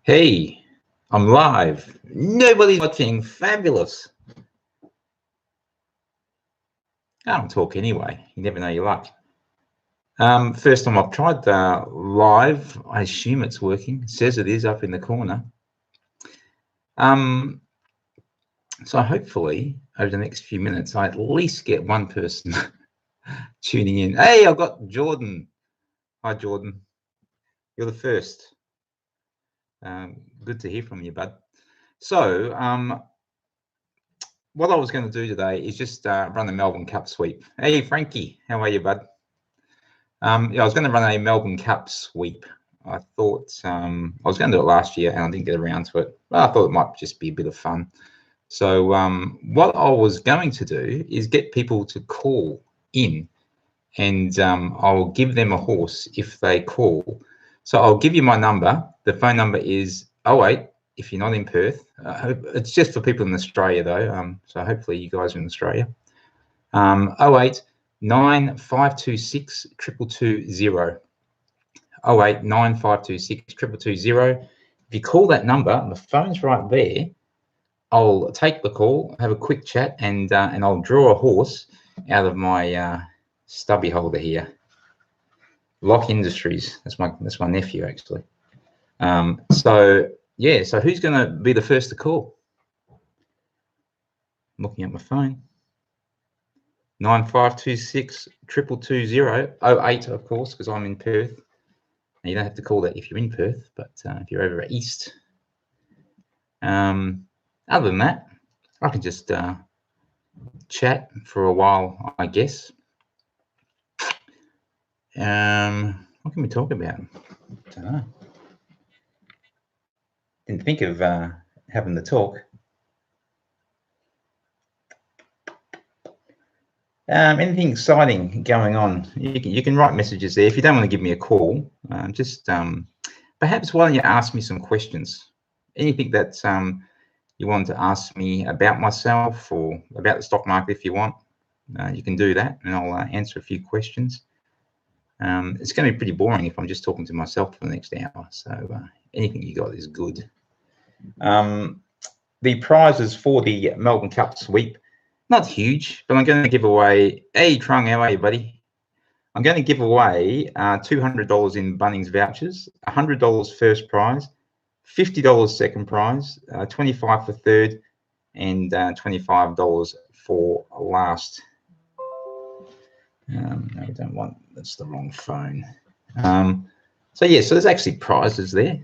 Hey, I'm live. Nobody's watching. Fabulous. I don't talk anyway. You never know your luck. First time I've tried live. I assume it's working. It says it is up in the corner. So hopefully over the next few minutes, I at least get one person tuning in. Hey, I've got Jordan. Hi, Jordan. You're the first. Good to hear from you, bud. So, what I was going to do today is just run the Melbourne Cup sweep. Hey, Frankie, how are you, bud? Yeah, I was going to run a Melbourne Cup sweep. I thought I was going to do it last year and I didn't get around to it. But I thought it might just be a bit of fun. So what I was going to do is get people to call in, and I'll give them a horse if they call. So I'll give you my number. The phone number is 08 if you're not in Perth. It's just for people in Australia though. So hopefully you guys are in Australia. 08 9526 222 08 9526 222. If you call that number, the phone's right there. I'll take the call, have a quick chat, and I'll draw a horse out of my stubby holder here. Lock Industries. That's my nephew actually. So yeah. So who's going to be the first to call? I'm looking at my phone. 9526 222 08, of course, because I'm in Perth. Now, you don't have to call that if you're in Perth, but if you're over east. Other than that, I can just chat for a while, I guess. What can we talk about? I don't know. Didn't think of having the talk. Anything exciting going on? You can write messages there. If you don't want to give me a call, just perhaps why don't you ask me some questions? Anything that you want to ask me about myself or about the stock market, if you want, you can do that, and I'll answer a few questions. It's going to be pretty boring if I'm just talking to myself for the next hour. So anything you got is good. The prizes for the Melbourne Cup sweep, not huge, but I'm going to give away. Hey, Trung, how are you, buddy? I'm going to give away $200 in Bunnings vouchers, $100 first prize, $50 second prize, $25 for third, and $25 for last. No, we don't want. That's the wrong phone. So yeah, so there's actually prizes there.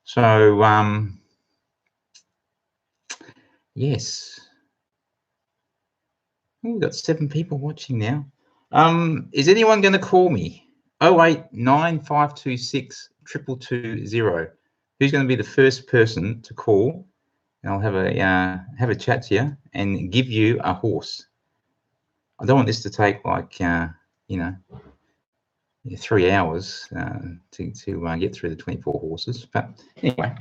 So yes, we've got 7 people watching now. Is anyone going to call me? 08 9526 222 Who's going to be the first person to call? And I'll have a chat to you and give you a horse. I don't want this to take like 3 hours to get through the 24 horses. But anyway,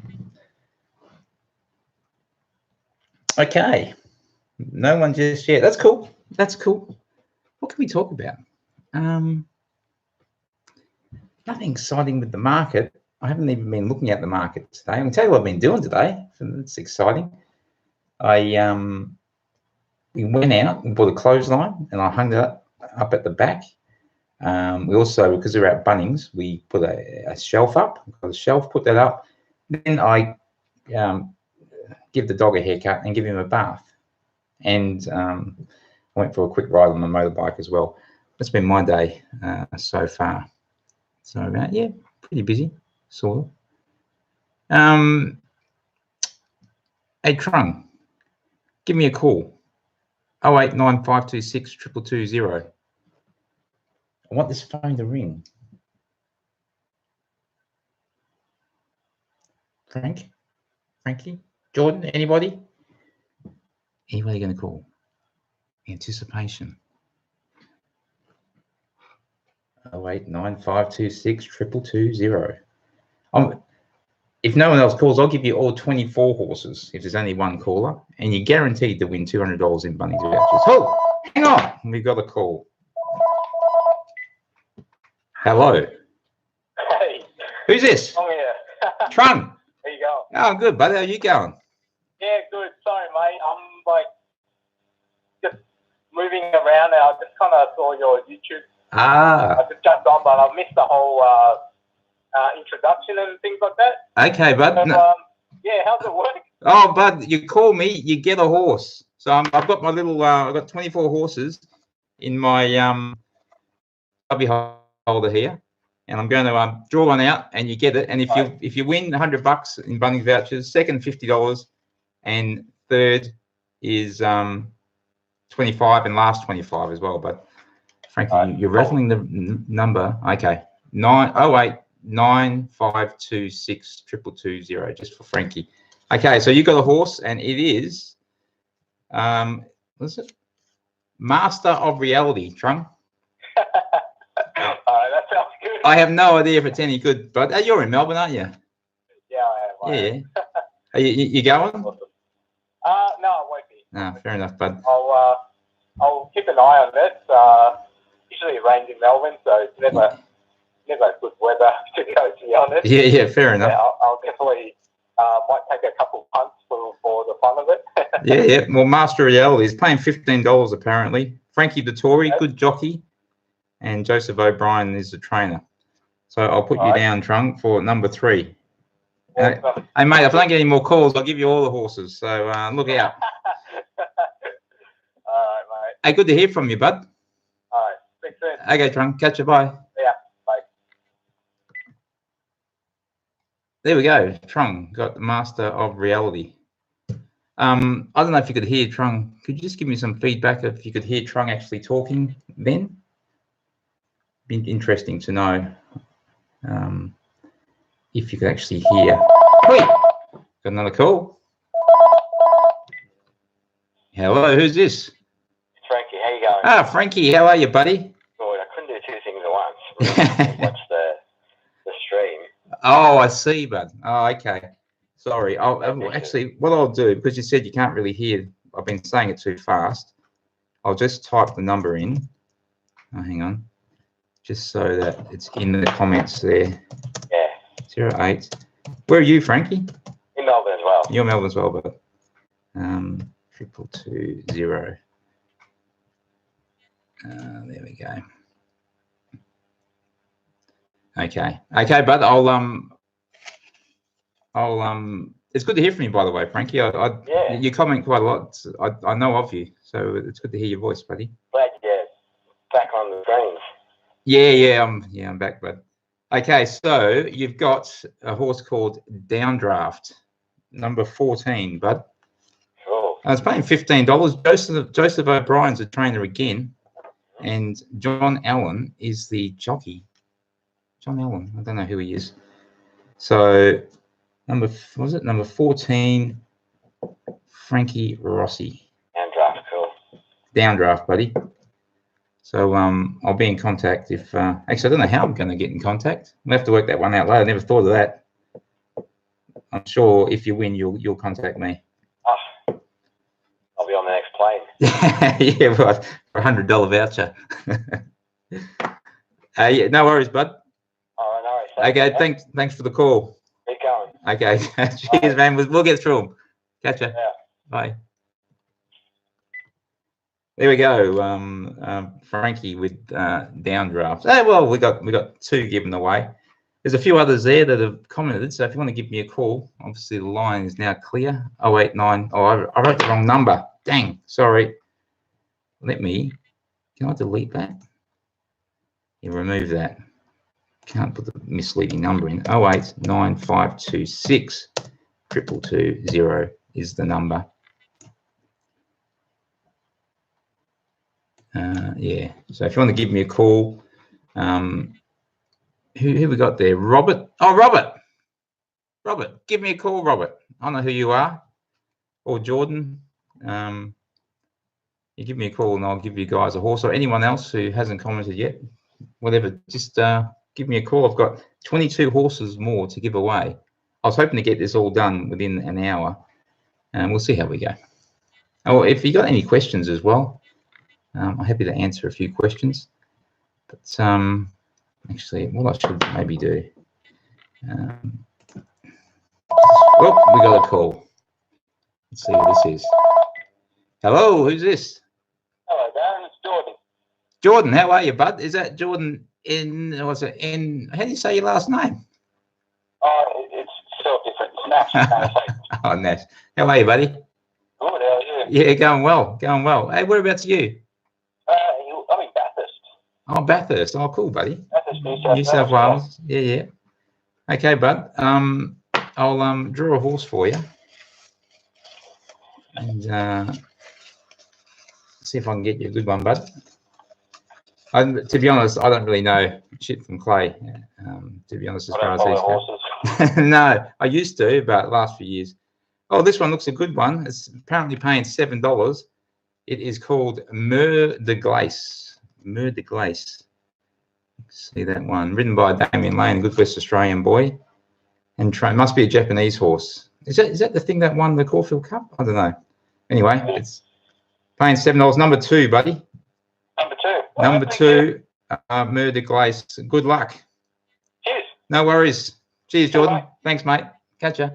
okay. No one just yet. That's cool. That's cool. What can we talk about? Nothing exciting with the market. I haven't even been looking at the market today. I'm going to tell you what I've been doing today. It's exciting. We went out and bought a clothesline and I hung it up at the back. We also, because we're at Bunnings, we put a shelf up. Got a shelf, put that up. Then I give the dog a haircut and give him a bath. And I went for a quick ride on the motorbike as well. That's been my day so far. So yeah, pretty busy, sort of. Hey, Trung, give me a call. 08 9526 222 I want this phone to ring. Frankie, Jordan, anybody? Anybody going to call? Anticipation. 08 9526 222 If no one else calls, I'll give you all 24 horses if there's only one caller, and you're guaranteed to win $200 in Bunnings vouchers. Oh, hang on, we've got a call. Hello. Hey. Who's this? I'm here. Trung. Are Oh, good, buddy. How you going? Yeah, good. Sorry, mate. I'm like just moving around now. I just kind of saw your YouTube. I just jumped on, but I missed the whole introduction and things like that. Okay, bud. So, yeah, how's it work? Oh, bud, you call me, you get a horse. So I've got my little, I've got 24 horses in my hobby holder here, and I'm going to draw one out, and you get it. And if you win $100 in Bunnings vouchers, second $50, and third is 25, and last 25 as well. But Frankie, you're rattling the number. Okay, 908-9526-220, just for Frankie. Okay, so you got a horse, and it is what's it? Master of Reality, Trung. That sounds good. I have no idea if it's any good, but you're in Melbourne, aren't you? Yeah, I am. Yeah. Are you going? Awesome. No, I won't be. No, fair enough, bud. I'll keep an eye on this. Usually it rains in Melbourne, so it's never good weather to go, to be honest. Yeah, fair enough. Yeah, I'll definitely might take a couple punts for the fun of it. yeah. Well, Master of Reality is paying $15 apparently. Frankie Dettori, good jockey, and Joseph O'Brien is the trainer. So I'll put you down, Trung, for number 3. Awesome. Hey, mate, if I don't get any more calls, I'll give you all the horses. So look out. All right, mate. Hey, good to hear from you, bud. All right, speak soon. Okay, Trung, catch you. Bye. Yeah, bye. There we go. Trung got the Master of Reality. I don't know if you could hear Trung. Could you just give me some feedback if you could hear Trung actually talking then? Be interesting to know if you could actually hear. Wait, got another call. Hello, who's this? Frankie, how you going? Ah, Frankie, how are you, buddy? Good. I couldn't do 2 things at once. Watch the stream. Oh, I see, bud. Oh, okay. Sorry. Actually, what I'll do, because you said you can't really hear, I've been saying it too fast. I'll just type the number in. Oh, hang on. Just so that it's in the comments there. Yeah. 08. Where are you, Frankie? In Melbourne as well. You're Melbourne as well, but 2220. There we go. Okay, bud. It's good to hear from you, by the way, Frankie. Yeah. You comment quite a lot. I know of you, so it's good to hear your voice, buddy. Glad you're back on the screens. Yeah, I'm back, bud. Okay, so you've got a horse called Downdraft, number 14, bud. Cool. I was paying $15. Joseph O'Brien's a trainer again, and John Allen is the jockey. John Allen, I don't know who he is. So number 14, Frankie Rossi. Downdraft, cool. Downdraft, buddy. So I'll be in contact if actually I don't know how I'm going to get in contact. We'll have to work that one out later. I never thought of that. I'm sure if you win, you'll contact me. Oh, I'll be on the next plane. Yeah, right, for $100 voucher. Yeah, no worries, bud. Oh, no worries. Okay, thanks for the call. Keep going. Okay, cheers, man. We'll get through them. Catch ya. Yeah. Bye. There we go. Frankie with Downdraft. Well, we got 2 given away. There's a few others there that have commented. So if you want to give me a call, obviously the line is now clear. 089. Oh, I wrote the wrong number. Dang, sorry. Can I delete that? Yeah, remove that. Can't put the misleading number in. 089-526 220 is the number. Yeah. So if you want to give me a call, who we got there? Robert. Oh, Robert. Robert, give me a call, Robert. I know who you are. Or Jordan. You give me a call and I'll give you guys a horse, or anyone else who hasn't commented yet. Whatever. Just give me a call. I've got 22 horses more to give away. I was hoping to get this all done within an hour, and we'll see how we go. Oh, if you got any questions as well, I'm happy to answer a few questions. But actually, what I should maybe do, Oh, we got a call. Let's see who this is. Hello, who's this? Hello, Darren. It's Jordan. Jordan, how are you, bud? Is that Jordan how do you say your last name? Oh, it's still different. It's Nash. Oh, Nash. How are you, buddy? Good, how are you? Yeah, going well. Hey, whereabouts are you? I'm in Bathurst. Oh, Bathurst. Oh, cool, buddy. Bathurst, New South Wales. Yeah. Okay, bud. I'll draw a horse for you. And see if I can get you a good one, bud. To be honest, I don't really know shit from clay. To be honest, as far as these go. No, I used to, but last few years. Oh, this one looks a good one. It's apparently paying $7. It is called Mer de Glace. Mer de Glace. See that one, ridden by Damien Lane, a good West Australian boy, and must be a Japanese horse. Is that the thing that won the Caulfield Cup? I don't know. Anyway, it's paying $7. Number 2, buddy. Number 2, Mer de Glace. Good luck. Cheers. No worries. Cheers, Jordan. Bye. Thanks, mate. Catch ya.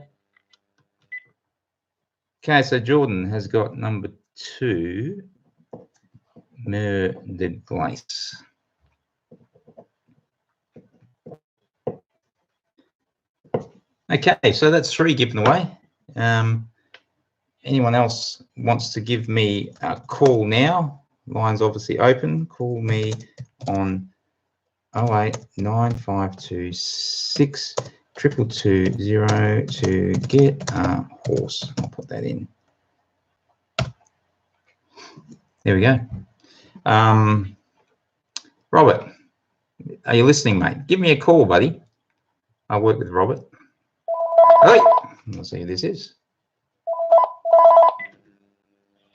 Okay, so Jordan has got number 2, Mer de Glace. Okay, so that's 3 given away. Anyone else wants to give me a call now? Line's obviously open. Call me on 08 9526 222 to get a horse. I'll put that in. There we go. Robert, are you listening, mate? Give me a call, buddy. I work with Robert. Hey, let's see who this is.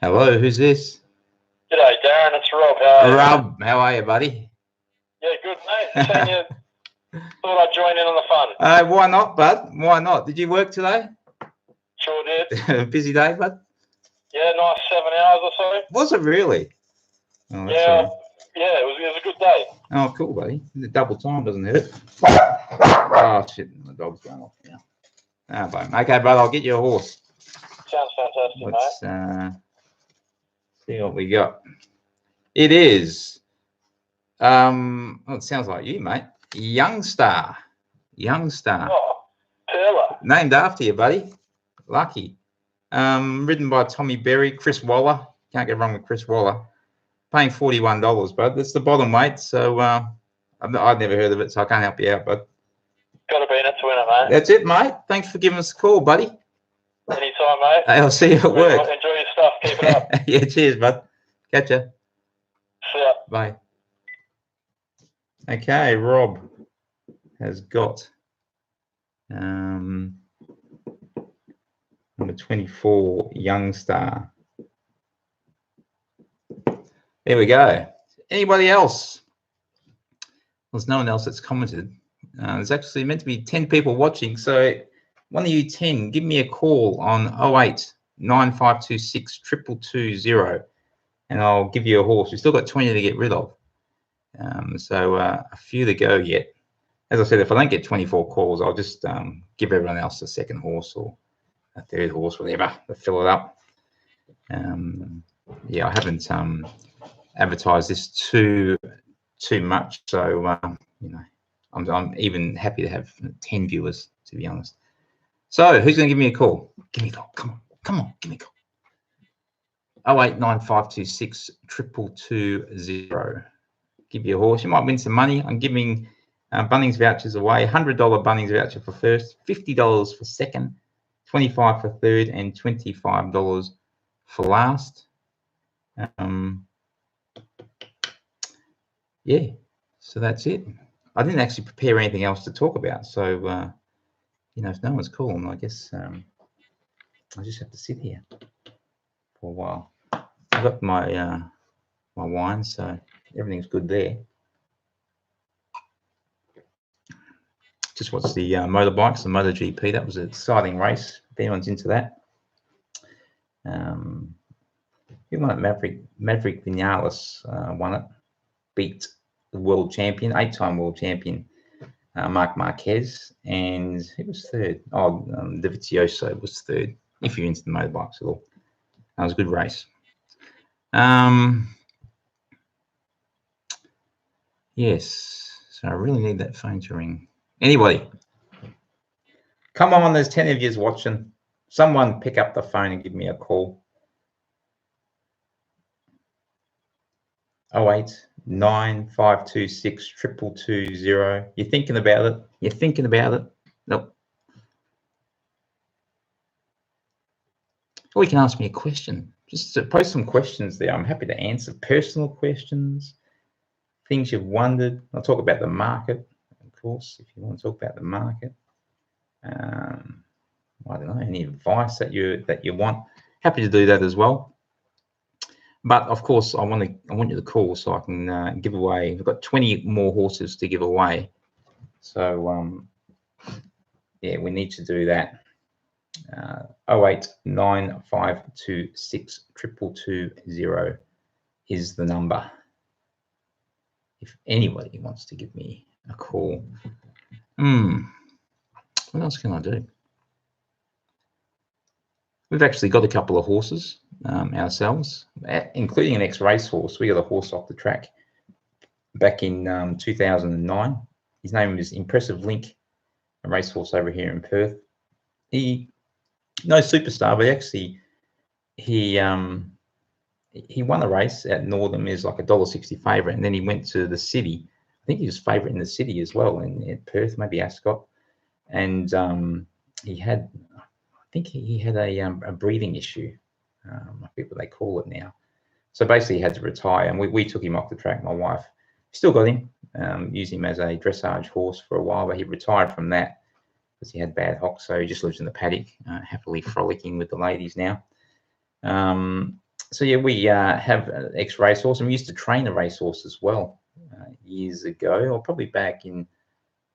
Hello, who's this? G'day, Darren. It's Rob. Rob, how are you, buddy? Yeah, good, mate. Seen you. Thought I'd join in on the fun. Why not, bud? Why not? Did you work today? Sure did. Busy day, bud? Yeah, nice 7 hours or so. Was it really? Oh, yeah, it was a good day. Oh, cool, buddy. The double time doesn't hurt. Oh, shit. My dog's going off now. Ah, buddy. Okay, brother, I'll get you a horse. Sounds fantastic, Let's mate. See what we got. It is, it sounds like you, mate. Youngstar. Oh, Perla. Named after you, buddy. Lucky. Ridden by Tommy Berry, Chris Waller. Can't get wrong with Chris Waller. Paying $41, bud. That's the bottom weight. So I'd never heard of it, so I can't help you out, bud. Got to be in it to win it, mate. That's it, mate. Thanks for giving us a call, buddy. Anytime, mate. Hey, I'll see you at work. Enjoy your stuff. Keep it up. Yeah, cheers, bud. Catch ya. See ya. Bye. Okay, Rob has got number 24, Youngstar. There we go. Anybody else? There's no one else that's commented. There's actually meant to be 10 people watching, so one of you 10, give me a call on 08 9526 222 and I'll give you a horse. We've still got 20 to get rid of. So a few to go yet. As I said, if I don't get 24 calls, I'll just give everyone else a second horse or a third horse, whatever, to fill it up. Yeah, I haven't advertised this too much, so you know, I'm even happy to have 10 viewers, to be honest. So who's going to give me a call? Give me a call. Come on, give me a call. 08 9526 222. Give you a horse. You might win some money. I'm giving Bunnings vouchers away. $100 Bunnings voucher for first, $50 for second, $25 for third, and $25 for last. Yeah, so that's it. I didn't actually prepare anything else to talk about. So, you know, if no one's calling, I guess I just have to sit here for a while. I've got my my wine, so everything's good there. Just watched the motorbikes, the MotoGP. That was an exciting race. If anyone's into that. Who won it? Maverick Vinales won it. Beat the world champion, 8-time world champion, Mark Marquez, and who was third? Oh, Dovizioso was third, if you're into the motorbikes at all. That was a good race. Yes, so I really need that phone to ring. Anyway, come on, there's 10 of you watching. Someone pick up the phone and give me a call. 08 9526 22220. You're thinking about it? You're thinking about it? Nope. Or you can ask me a question. Just post some questions there. I'm happy to answer personal questions, things you've wondered. I'll talk about the market, of course, if you want to talk about the market. I don't know, any advice that you want. Happy to do that as well. But of course, I want you to call so I can give away. We've got 20 more horses to give away. So yeah, we need to do that. 08 9526 22220 is the number. If anybody wants to give me a call. What else can I do? We've actually got a couple of horses ourselves, including an ex-race horse. We got a horse off the track back in 2009. His name is Impressive Link, a racehorse over here in Perth. No superstar, but actually he won a race at Northern. Is like $1.60 favourite, and then he went to the city. I think he was favourite in the city as well in Perth, maybe Ascot, and he had. I think he had a breathing issue. I forget what they call it now. So basically, he had to retire, and we took him off the track. My wife still got him, used him as a dressage horse for a while, but he retired from that because he had bad hocks. So he just lives in the paddock, happily frolicking with the ladies now. So yeah, we have an ex-racehorse, and we used to train a racehorse as well years ago, or probably back in,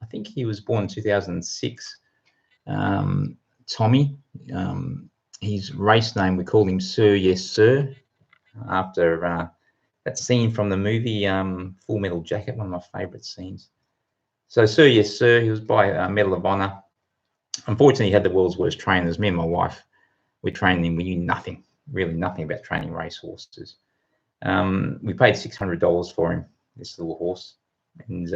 I think he was born in 2006. Tommy, his race name, we called him Sir Yes Sir, after that scene from the movie Full Metal Jacket, one of my favourite scenes. So Sir Yes Sir, he was by Medal of Honor. Unfortunately, he had the world's worst trainers. Me and my wife, we trained him. We knew nothing, really nothing about training racehorses. We paid $600 for him, this little horse, and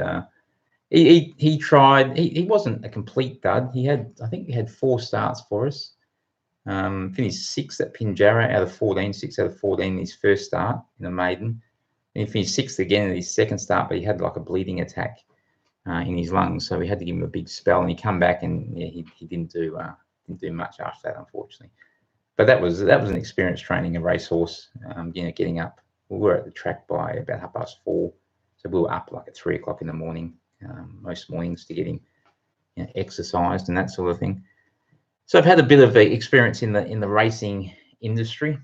he tried. He wasn't a complete dud. I think he had 4 starts for us. Finished 6th at Pinjarra out of 14, 6 out of 14 in his first start in a maiden. And he finished 6th again in his second start, but he had like a bleeding attack in his lungs, so we had to give him a big spell. And he come back, and yeah, he didn't do much after that, unfortunately. But that was an experience training a racehorse. Getting up. We were at the track by about 4:30, so we were up like at 3 o'clock in the morning. Most mornings to get him exercised and that sort of thing. So I've had a bit of experience in the racing industry.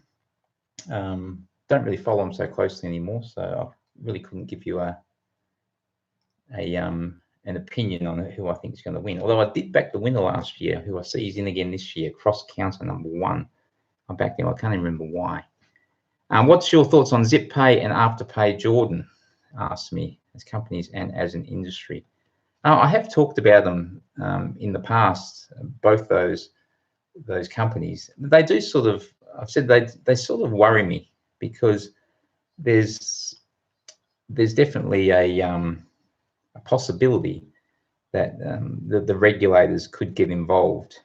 Don't really follow them so closely anymore, so I really couldn't give you an opinion on who I think is going to win. Although I did back the winner last year, who I see is in again this year, Cross Counter #1. I backed him. I can't even remember why. What's your thoughts on Zip Pay and Afterpay, Jordan? Asked me, as companies and as an industry. I have talked about them in the past, both those companies. They do sort of, I've said they sort of worry me, because there's definitely a possibility that the regulators could get involved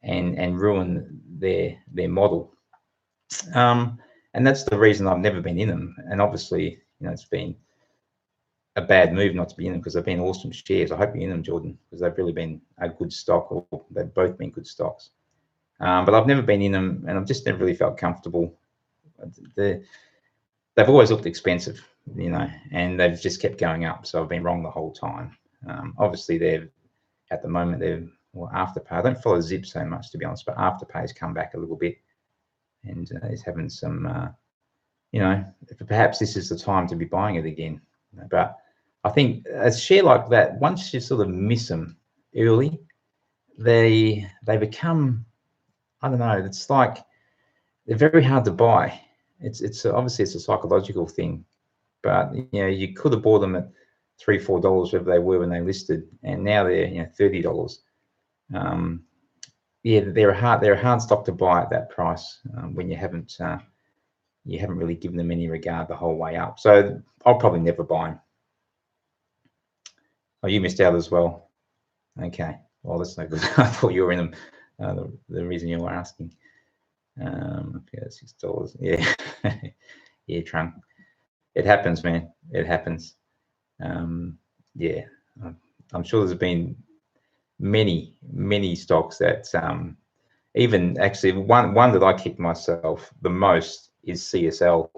and ruin their model. And that's the reason I've never been in them. And obviously, it's been a bad move not to be in them, because they've been awesome shares. I hope you're in them, Jordan, because they've really been a good stock, or they've both been good stocks. But I've never been in them, and I've just never really felt comfortable. They've always looked expensive, and they've just kept going up. So I've been wrong the whole time. Obviously, at the moment, Afterpay. I don't follow Zip so much, to be honest, but Afterpay has come back a little bit, and is having some, perhaps this is the time to be buying it again. But I think a share like that, once you sort of miss them early, they become, I don't know, it's like they're very hard to buy. It's obviously it's a psychological thing, but you could have bought them at $3-4 whatever they were when they listed, and now they're $30. Yeah, they're a hard stock to buy at that price when you haven't really given them any regard the whole way up. So I'll probably never buy them. Oh, you missed out as well. Okay, well, that's no good. I thought you were in them. The reason you were asking. Yeah, $6. Yeah, yeah, Trunk. It happens, man. It happens. Yeah, I'm sure there's been many stocks that even actually one that I kicked myself the most is CSL.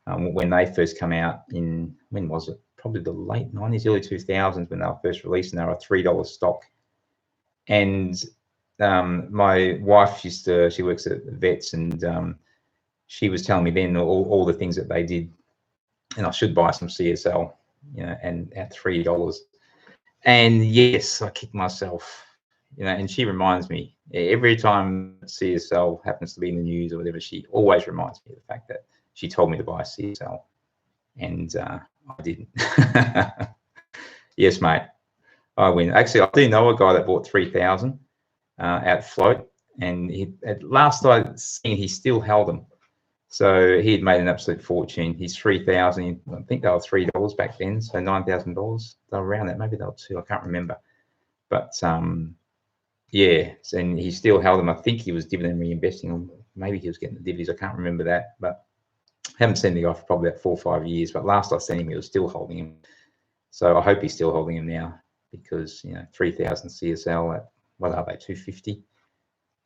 When they first come out in, when was it? Probably the late 90s, early 2000s when they were first released, and they were a $3 stock. And my wife she works at Vets, and she was telling me then all the things that they did, and I should buy some CSL, and at $3. And yes, I kicked myself, and she reminds me every time CSL happens to be in the news or whatever, she always reminds me of the fact that she told me to buy CSL, and I didn't. Yes, mate, I win. Actually, I do know a guy that bought 3,000 at float, and at last I seen he still held them. So he had made an absolute fortune. He's 3,000. I think they were $3 back then, so $9,000. They were around that. Maybe they were $2. I can't remember. But yeah, and he still held them. I think he was dividend reinvesting, or maybe he was getting the divvies. I can't remember that, but haven't seen the guy for probably about 4 or 5 years. But last I seen him, he was still holding him. So I hope he's still holding him now, because 3,000 CSL at, what are they, 250?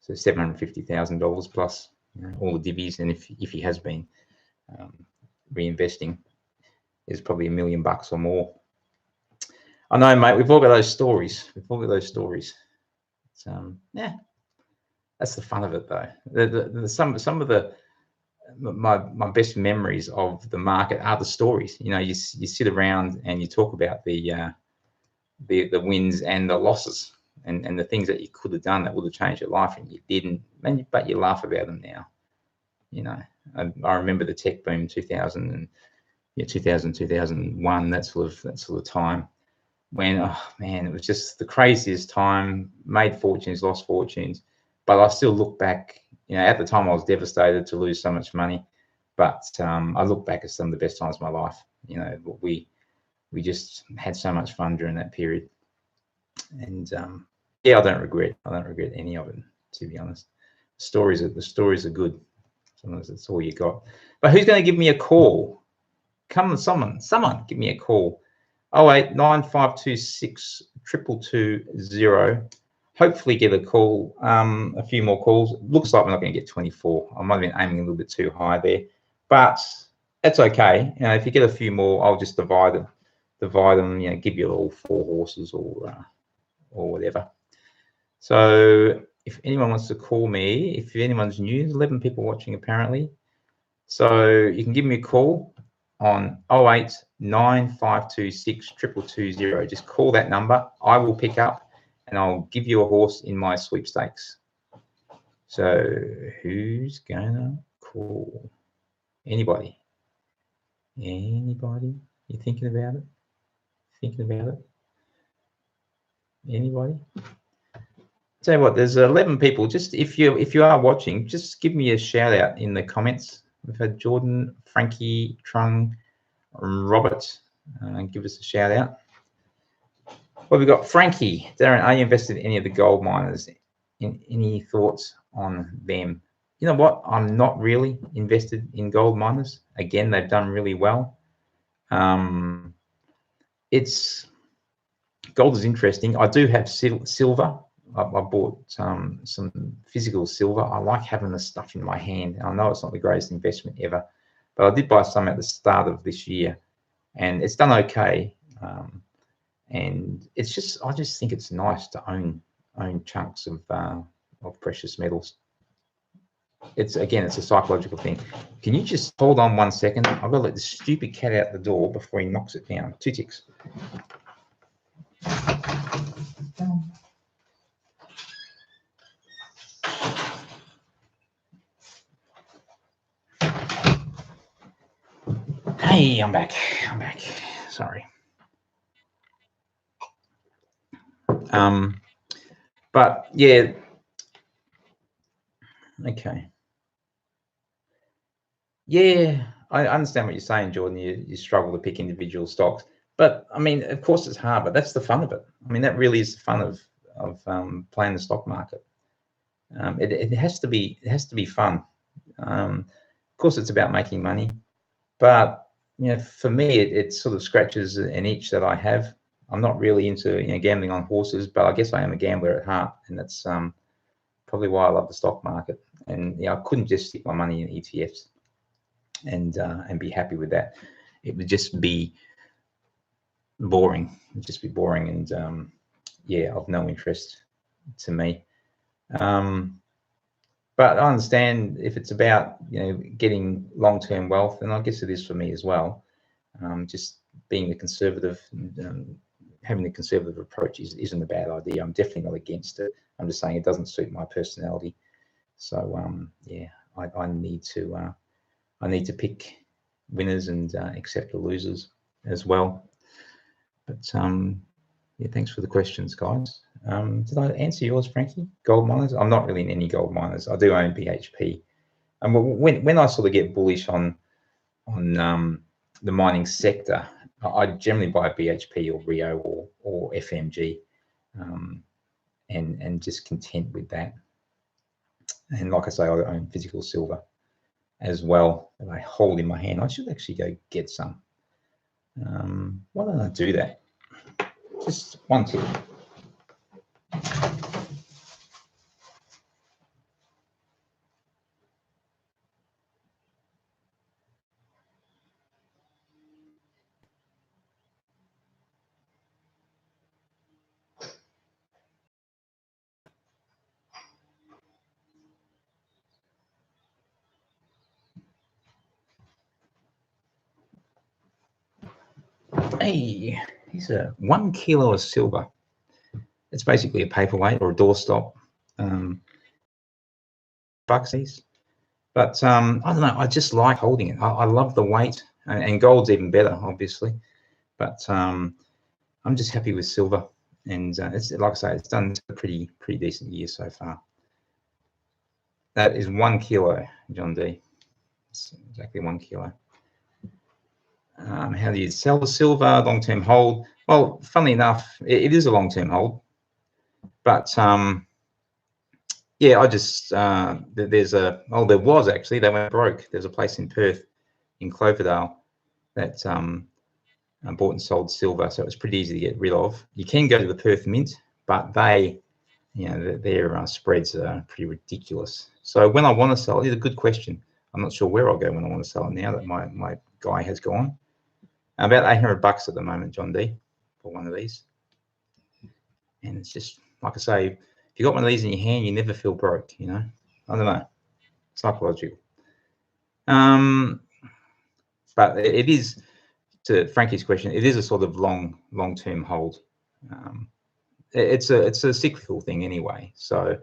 So $750,000 plus all the divvies, and if he has been reinvesting, is probably $1 million or more. I know, mate. We've all got those stories. Yeah, that's the fun of it, though. Some of my best memories of the market are the stories. You sit around and you talk about the wins and the losses, and the things that you could have done that would have changed your life, and you didn't. But you laugh about them now. I remember the tech boom 2000 and 2001, that sort of time, when, oh man, it was just the craziest time. Made fortunes, lost fortunes, but I still look back. At the time I was devastated to lose so much money, but I look back at some of the best times of my life. We just had so much fun during that period, and yeah, I don't regret any of it, to be honest. The stories are good. Sometimes that's all you got. But who's going to give me a call? Come on, someone give me a call. 089526 22220. Hopefully get a call. A few more calls. Looks like we're not going to get 24. I might have been aiming a little bit too high there, but that's okay. If you get a few more, I'll just divide them. Give you all 4 horses or whatever. So if anyone wants to call me, if anyone's new, there's 11 people watching apparently. So you can give me a call on 089526 22220. Just call that number. I will pick up and I'll give you a horse in my sweepstakes. So who's gonna call? Anybody? Anybody? You thinking about it? Anybody? Tell you what, there's 11 people. Just if you are watching, just give me a shout out in the comments. We've had Jordan, Frankie, Trung, Robert. Give us a shout out. Well, we've got Frankie. Darren, are you invested in any of the gold miners? Any thoughts on them? You know what? I'm not really invested in gold miners. Again, they've done really well. Gold is interesting. I do have silver. I bought some physical silver. I like having the stuff in my hand. I know it's not the greatest investment ever, but I did buy some at the start of this year, and it's done okay. And I just think it's nice to own chunks of precious metals. It's a psychological thing. Can you just hold on 1 second? I've got to let the stupid cat out the door before he knocks it down. 2 ticks. Hey, I'm back. Sorry. But yeah, okay. Yeah, I understand what you're saying, Jordan. You struggle to pick individual stocks, but I mean, of course, it's hard, but that's the fun of it. I mean, that really is the fun of playing the stock market. It has to be fun. Of course, it's about making money, but for me, it sort of scratches an itch that I have. I'm not really into gambling on horses, but I guess I am a gambler at heart, and that's probably why I love the stock market. And I couldn't just stick my money in ETFs and be happy with that. It would just be boring. It'd just be boring, and of no interest to me. But I understand if it's about getting long-term wealth, and I guess it is for me as well. Just being a conservative, having a conservative approach isn't a bad idea. I'm definitely not against it. I'm just saying it doesn't suit my personality. So I need to pick winners and accept the losers as well. But thanks for the questions, guys. Did I answer yours, Frankie? Gold miners? I'm not really in any gold miners. I do own BHP. And when I sort of get bullish on the mining sector, I generally buy BHP or Rio or FMG, and just content with that. And like I say, I own physical silver as well that I hold in my hand. I should actually go get some. Why don't I do that? Just one tip. Hey, here's a 1 kilo of silver. It's basically a paperweight or a doorstop. Bucksies. But I don't know. I just like holding it. I love the weight, and gold's even better, obviously. But I'm just happy with silver, and it's like I say, it's done a pretty decent year so far. That is 1 kilo, John D. It's exactly 1 kilo. How do you sell the silver? Long-term hold. Well, funnily enough, it is a long-term hold, but I just there was actually, they went broke. There's a place in Perth, in Cloverdale, that bought and sold silver, so it was pretty easy to get rid of. You can go to the Perth Mint, but their spreads are pretty ridiculous. So when I want to sell it, it's a good question. I'm not sure where I'll go when I want to sell it now that my guy has gone. About $800 at the moment, John D, for one of these. And it's just, like I say, if you got one of these in your hand, you never feel broke, I don't know, psychological. But it is, to Frankie's question, it is a sort of long-term hold. It's a cyclical thing anyway, so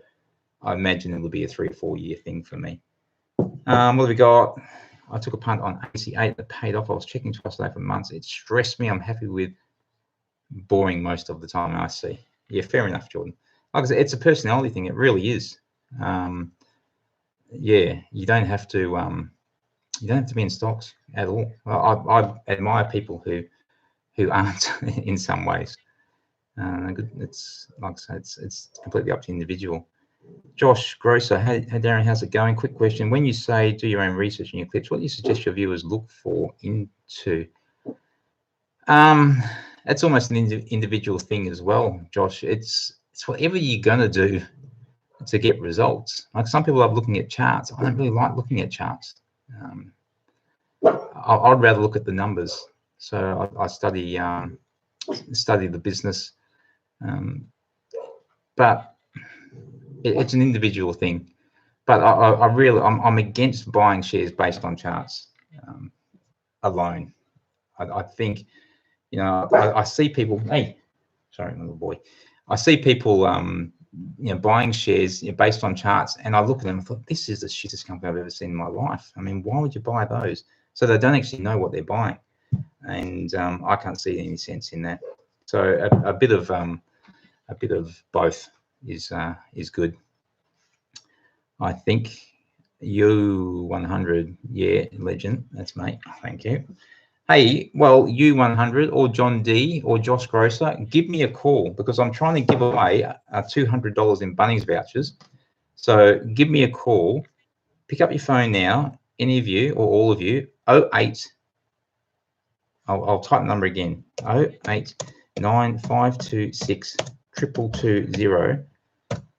I imagine it'll be a 3 or 4 year thing for me. What have we got? I took a punt on AC8 that paid off. I was checking twice a day for months. It stressed me. I'm happy with boring most of the time. I see. Yeah, fair enough, Jordan. Like I said, it's a personality thing. It really is. You don't have to. You don't have to be in stocks at all. I admire people who aren't in some ways. It's like I say, it's completely up to the individual. Josh Grosser, hey Darren, how's it going? Quick question: when you say do your own research in your clips, what do you suggest your viewers look for into? It's almost an individual thing as well, Josh. It's whatever you're gonna do to get results. Like some people love looking at charts. I don't really like looking at charts. I'd rather look at the numbers. So I study the business, but it's an individual thing. But I'm against buying shares based on charts alone. I think, I see people. Hey, sorry, my little boy. I see people, buying shares based on charts, and I look at them and thought, this is the shittest company I've ever seen in my life. I mean, why would you buy those? So they don't actually know what they're buying, and I can't see any sense in that. So a bit of a bit of both is good. I think U100, yeah, legend. That's mate. Thank you. Hey, well, U100 or John D or Josh Grosser, give me a call because I'm trying to give away $200 in Bunnings vouchers. So give me a call. Pick up your phone now, any of you or all of you, 08. I'll type the number again, 089526 22220.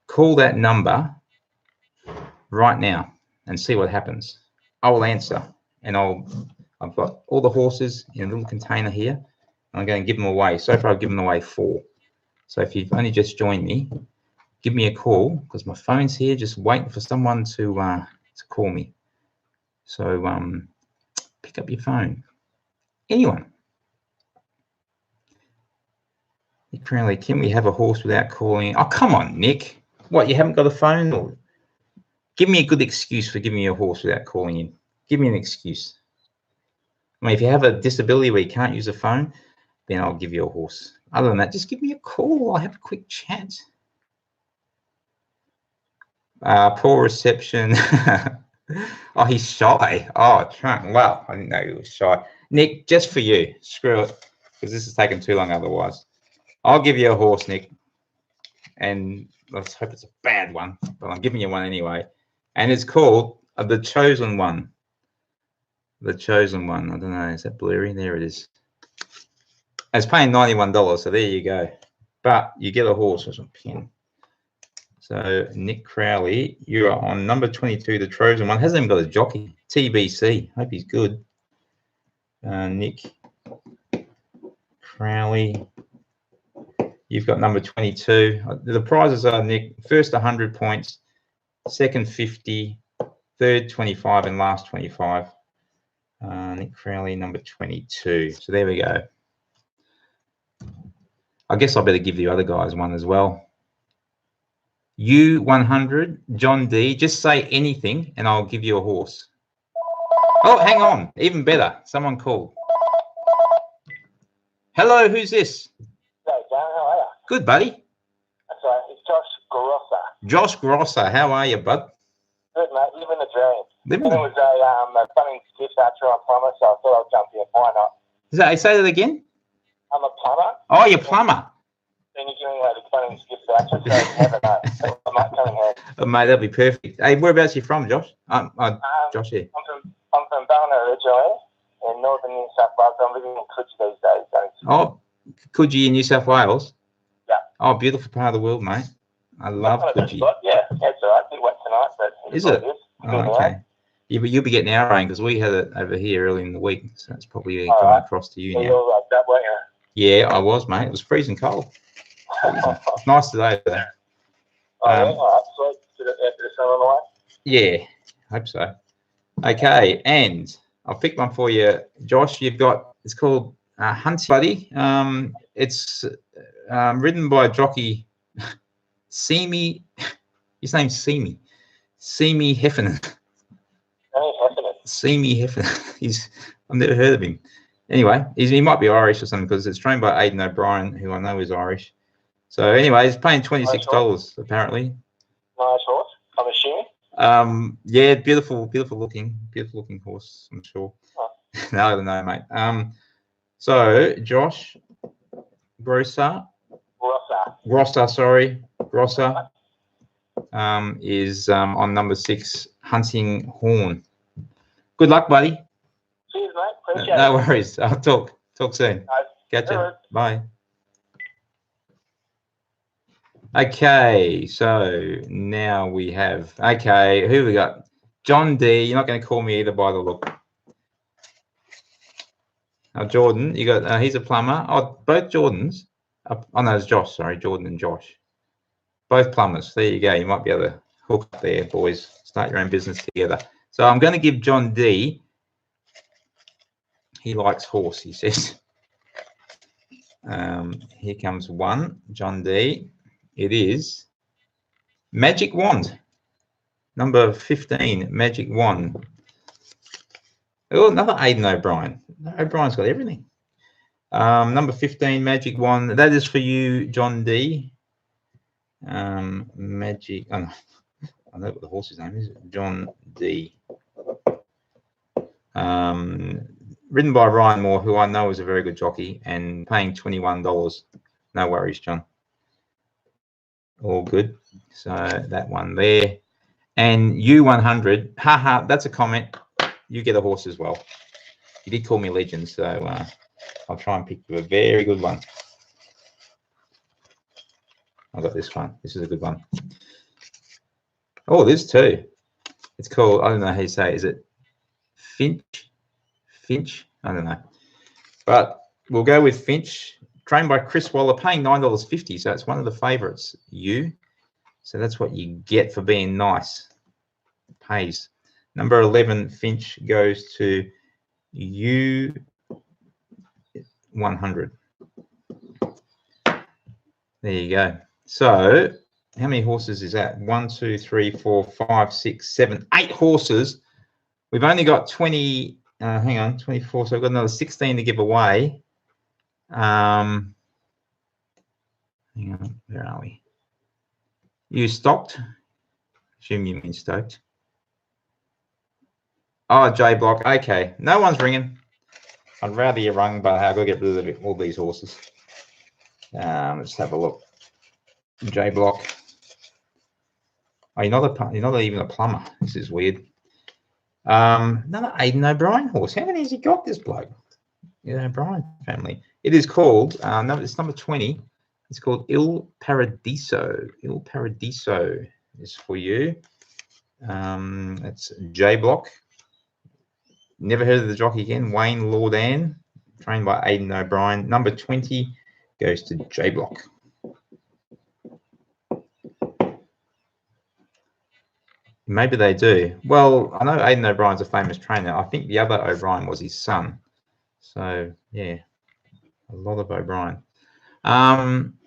Call that number right now and see what happens. I will answer, and I've got all the horses in a little container here, and I'm going to give them away. So far, I've given away 4. So if you've only just joined me, give me a call because my phone's here, just waiting for someone to call me. So pick up your phone. Anyone? Apparently, can we have a horse without calling? Oh, come on, Nick. What, you haven't got a phone? Or give me a good excuse for giving me a horse without calling in. Give me an excuse. I mean, if you have a disability where you can't use a phone, then I'll give you a horse. Other than that, just give me a call. I'll have a quick chat. Poor reception. Oh, he's shy. Oh, Trunk. Wow, I didn't know he was shy. Nick, just for you. Screw it, because this is taking too long otherwise. I'll give you a horse, Nick. And let's hope it's a bad one, but I'm giving you one anyway. And it's called The Chosen One. The Chosen One. I don't know. Is that blurry? There it is. It's paying $91, so there you go. But you get a horse with some pin. So Nick Crowley, you are on number 22, the Trojan One. Hasn't even got a jockey. TBC. Hope he's good. Nick Crowley. You've got number 22. The prizes are, Nick, first 100 points, second 50, third 25, and last 25. Nick Crowley, number 22. So there we go. I guess I better give the other guys one as well. U100, John D. Just say anything and I'll give you a horse. Oh, hang on. Even better. Someone called. Hello, who's this? Hey, John, how are you? Good, buddy. That's right. It's Josh Grosser. Josh Grosser. How are you, bud? Good, mate. Living the dream. Living It was a Bunnings gift voucher on plumber, so I thought I'd jump in. Why not? Say that again? I'm a plumber. Oh, you're a plumber. Then you're giving away the Bunnings gift voucher, so you never know. I might come in handy. Oh, mate, that'll be perfect. Hey, whereabouts are you from, Josh? Josh here. I'm from Ballina originally, in northern New South Wales. I'm living in Coogee these days. Oh, Coogee in New South Wales? Yeah. Oh, beautiful part of the world, mate. I love Coogee. Yeah, it's all right. A bit wet tonight, but is it? Oh, okay. You'll be getting our rain because we had it over here early in the week, so it's probably coming across to you now. You're like that, weren't you? Yeah, I was, mate. It was freezing cold. It's nice today, though. So did it after the sun on the way? Yeah, hope so. Okay, and I'll pick one for you, Josh. You've got, it's called Hunt Buddy. It's ridden by a jockey, Seamy. His name's Seamy. Seamy Heffernan. Seamy Heffernan. I've never heard of him. Anyway, he might be Irish or something because it's trained by Aidan O'Brien, who I know is Irish. So anyway, he's paying $26 apparently. Nice horse, I'm assuming. Yeah, beautiful looking horse, I'm sure. Oh. No, I don't know, mate. So Josh Grosser, is on number 6, Hunting Horn. Good luck, buddy. Cheers, mate. Appreciate it. No worries. I'll talk soon. Catch you. Bye. Okay, so now we have, who we got? John D. You're not going to call me either by the look. Jordan, you got, he's a plumber. Oh, both Jordans. Oh, no, it's Josh. Sorry, Jordan and Josh. Both plumbers. There you go. You might be able to hook up there, boys. Start your own business together. So I'm going to give John D. He likes horse, he says. Here comes one, John D. It is Magic Wand, number 15, Magic Wand. Oh, another Aidan O'Brien. O'Brien's got everything. Number 15, Magic Wand. That is for you, John D. Magic. Oh, I know what the horse's name is. John D. Ridden by Ryan Moore, who I know is a very good jockey, and paying $21. No worries, John. All good. So that one there. And U100, haha, that's a comment. You get a horse as well. You did call me legend, so I'll try and pick you a very good one. I got this one. This is a good one. Oh, there's two. It's called, I don't know how you say it. Is it Finch? Finch? I don't know. But we'll go with Finch. Trained by Chris Waller, paying $9.50. So it's one of the favourites. So that's what you get for being nice. Pays. Number 11, Finch, goes to U100. There you go. So how many horses is that? 1, 2, 3, 4, 5, 6, 7, 8 horses. We've only got 20. Hang on, 24. So I've got another 16 to give away. Hang on, where are we? You stocked? Assume you mean stoked. Oh, J Block. Okay, no one's ringing. I'd rather you rung, but I've got to get rid of all these horses. Let's have a look. J Block. Oh, you're not even a plumber. This is weird. Another Aidan O'Brien horse. How many has he got, this bloke? Yeah, O'Brien family. It is called. No, it's number 20. It's called Il Paradiso. Il Paradiso is for you. It's J Block. Never heard of the jockey again. Wayne Laudan, trained by Aidan O'Brien. Number 20 goes to J Block. Maybe they do. Well, I know Aidan O'Brien's a famous trainer. I think the other O'Brien was his son. So yeah, a lot of O'Brien.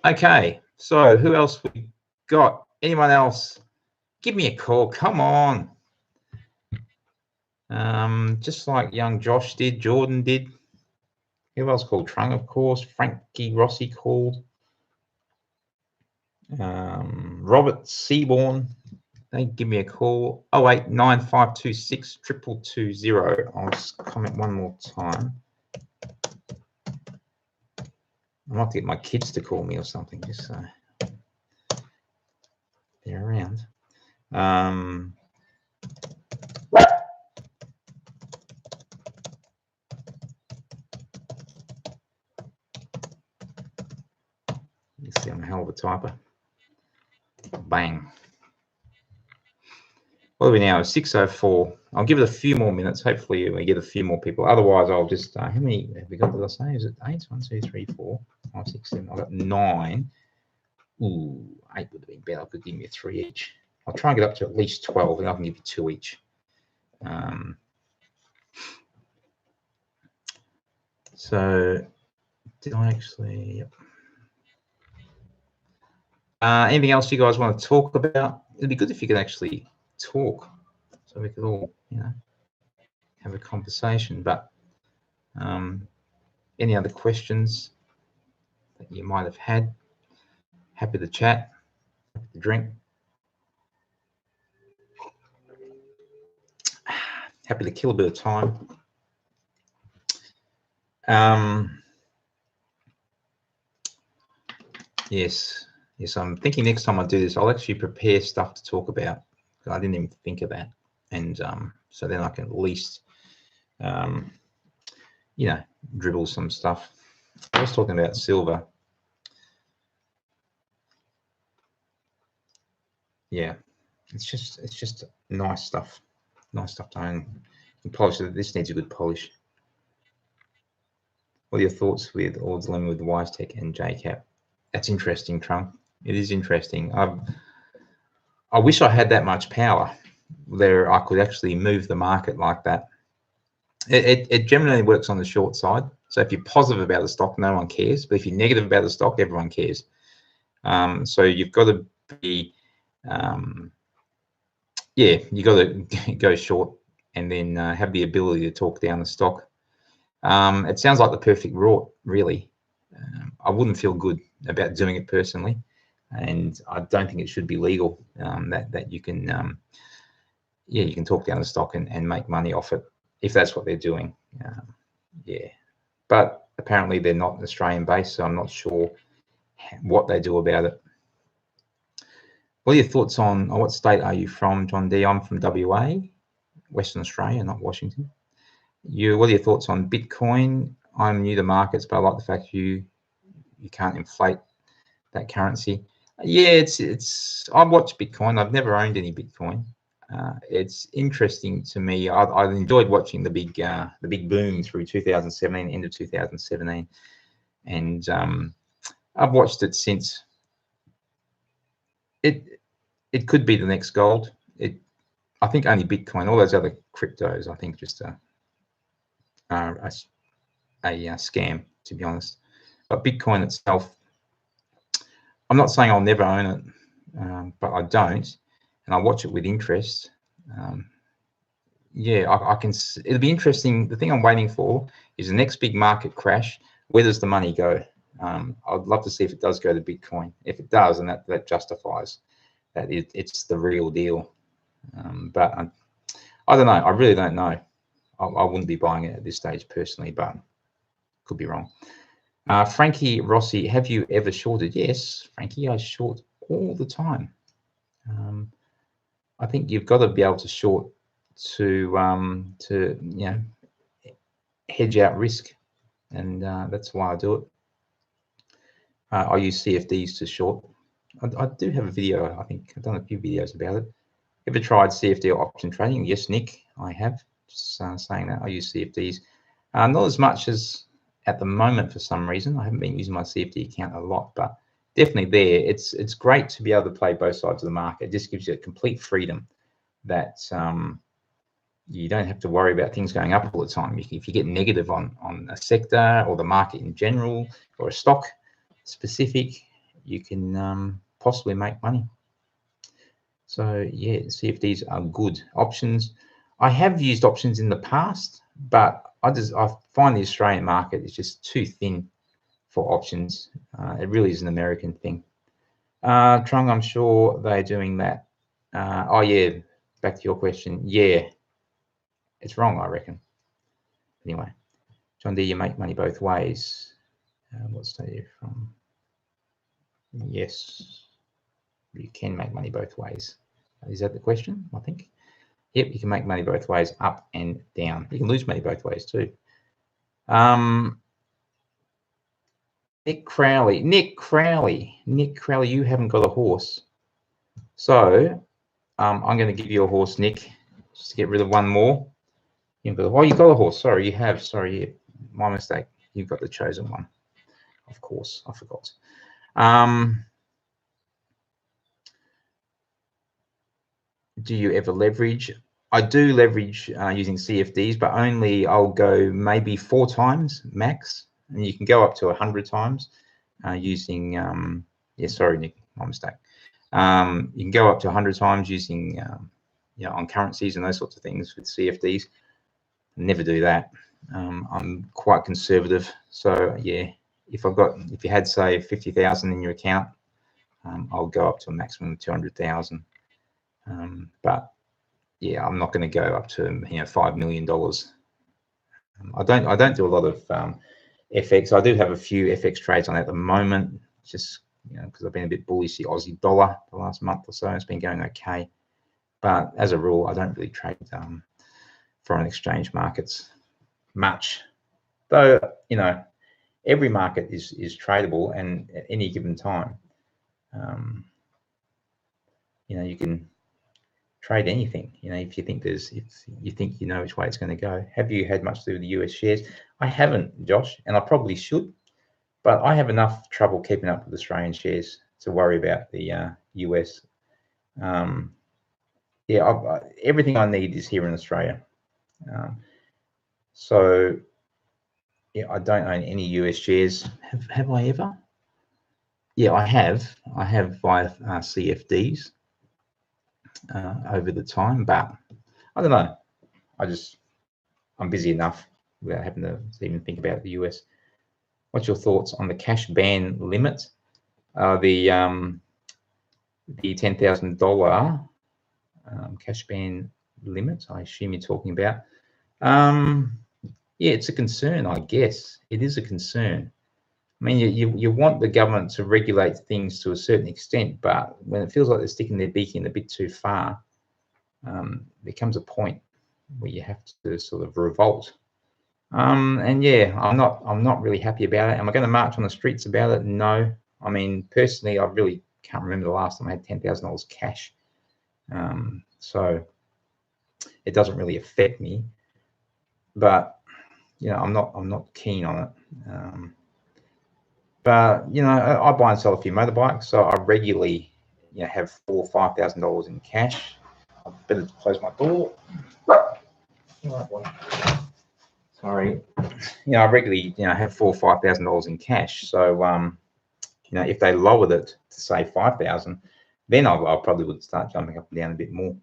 Okay, so who else we got? Anyone else? Give me a call. Come on. Just like young Josh did, Jordan did. Who else called? Trung, of course. Frankie Rossi called. Robert Seaborn. They give me a call. 089526 22220. I'll just comment one more time. I might get my kids to call me or something, just so they're around. You see, I'm a hell of a typer. Bang. What are we now? 6:04. I'll give it a few more minutes. Hopefully we get a few more people. Otherwise, I'll just, how many have we got, did I say? Is it 8? 1, 2, 3, 4, 5, 6, 7. I've got 9. Ooh, 8 would have been better. I could give me 3 each. I'll try and get up to at least 12, and I can give you 2 each. So, did I actually? Yep. Anything else you guys want to talk about? It'd be good if you could actually talk, so we could all, have a conversation. But any other questions that you might have had? Happy to chat, happy to drink, happy to kill a bit of time. Yes, I'm thinking next time I do this, I'll actually prepare stuff to talk about. I didn't even think of that, and so then I can at least, dribble some stuff. I was talking about silver. Yeah, it's just nice stuff. Nice stuff to own. You polish it. This needs a good polish. What are your thoughts with Odds Lemon with WiseTech and JCap? That's interesting, Trump. It is interesting. I wish I had that much power there. I could actually move the market like that. It generally works on the short side. So if you're positive about the stock, no one cares. But if you're negative about the stock, everyone cares. So you've got to be, you got to go short and then have the ability to talk down the stock. It sounds like the perfect rort, really. I wouldn't feel good about doing it personally. and I don't think it should be legal. That you can, you can talk down the stock and make money off it if that's what they're doing. Yeah, but apparently they're not Australian based, so I'm not sure what they do about it. What are your thoughts on what state are you from, John D? I'm from WA, Western Australia, not Washington. What are your thoughts on Bitcoin? I'm new to markets, but I like the fact you can't inflate that currency. Yeah, it's. I've watched Bitcoin. I've never owned any Bitcoin. It's interesting to me. I enjoyed watching the big boom through 2017, end of 2017, and I've watched it since. It could be the next gold. I think only Bitcoin. All those other cryptos, I think, just a scam, to be honest. But Bitcoin itself, I'm not saying I'll never own it, but I don't, and I watch it with interest. Yeah, I can. It'll be interesting. The thing I'm waiting for is the next big market crash. Where does the money go? I'd love to see if it does go to Bitcoin. If it does, and that justifies that it's the real deal. But I don't know. I really don't know. I wouldn't be buying it at this stage personally, but could be wrong. Frankie Rossi, have you ever shorted? Yes, Frankie, I short all the time. I think you've got to be able to short to hedge out risk, and that's why I do it. I use CFDs to short. I do have a video. I think I've done a few videos about it. Ever tried CFD or option trading? Yes, Nick, I have. Just saying that I use CFDs, not as much as at the moment for some reason. I haven't been using my CFD account a lot, but definitely there. It's great to be able to play both sides of the market. It just gives you a complete freedom that you don't have to worry about things going up all the time. If you get negative on a sector or the market in general or a stock specific, you can possibly make money. So yeah, CFDs are good. Options, I have used options in the past, but I find the Australian market is just too thin for options. It really is an American thing. Trung, I'm sure they're doing that. Oh yeah, back to your question. Yeah, it's wrong, I reckon. Anyway, John D, you make money both ways. What state are you from? Yes, you can make money both ways. Is that the question? I think. Yep, you can make money both ways, up and down. You can lose money both ways too. Nick Crowley, you haven't got a horse. So I'm going to give you a horse, Nick, just to get rid of one more. You got a horse. Sorry, you have. Sorry, my mistake. You've got the chosen one. Of course, I forgot. Do you ever leverage? I do leverage using CFDs, but only I'll go maybe 4 times max, and you can go up to 100 times using. Yeah, sorry, Nick, my mistake. You can go up to 100 times using, on currencies and those sorts of things with CFDs. Never do that. I'm quite conservative, so yeah. If you had say 50,000 in your account, I'll go up to a maximum of 200,000. But yeah, I'm not going to go up to $5 million. I don't do a lot of FX. I do have a few FX trades on at the moment, just because I've been a bit bullish the Aussie dollar the last month or so. It's been going okay, but as a rule, I don't really trade foreign exchange markets much. Though every market is tradable, and at any given time, you can trade anything. If you think you know which way it's going to go. Have you had much to do with the US shares? I haven't, Josh, and I probably should, but I have enough trouble keeping up with Australian shares to worry about the US. Yeah, everything I need is here in Australia. So yeah, I don't own any US shares. Have I ever? Yeah, I have. I have via CFDs over the time, but I don't know. I'm busy enough without having to even think about the US. What's your thoughts on the cash ban limit? The the $10,000 cash ban limit, I assume you're talking about. Yeah, it's a concern, I guess. It is a concern. I mean, you want the government to regulate things to a certain extent, but when it feels like they're sticking their beak in a bit too far, there comes a point where you have to sort of revolt. And yeah, I'm not really happy about it. Am I going to march on the streets about it? No. I mean, personally, I really can't remember the last time I had $10,000 cash. So it doesn't really affect me. But you know, I'm not keen on it. But you know, I buy and sell a few motorbikes, so I regularly, you know, have $4,000 or $5,000 in cash. I better close my door. Sorry. You know, I regularly, you know, have $4,000 or $5,000 in cash. So, you know, if they lowered it to say 5,000, then I probably would start jumping up and down a bit more.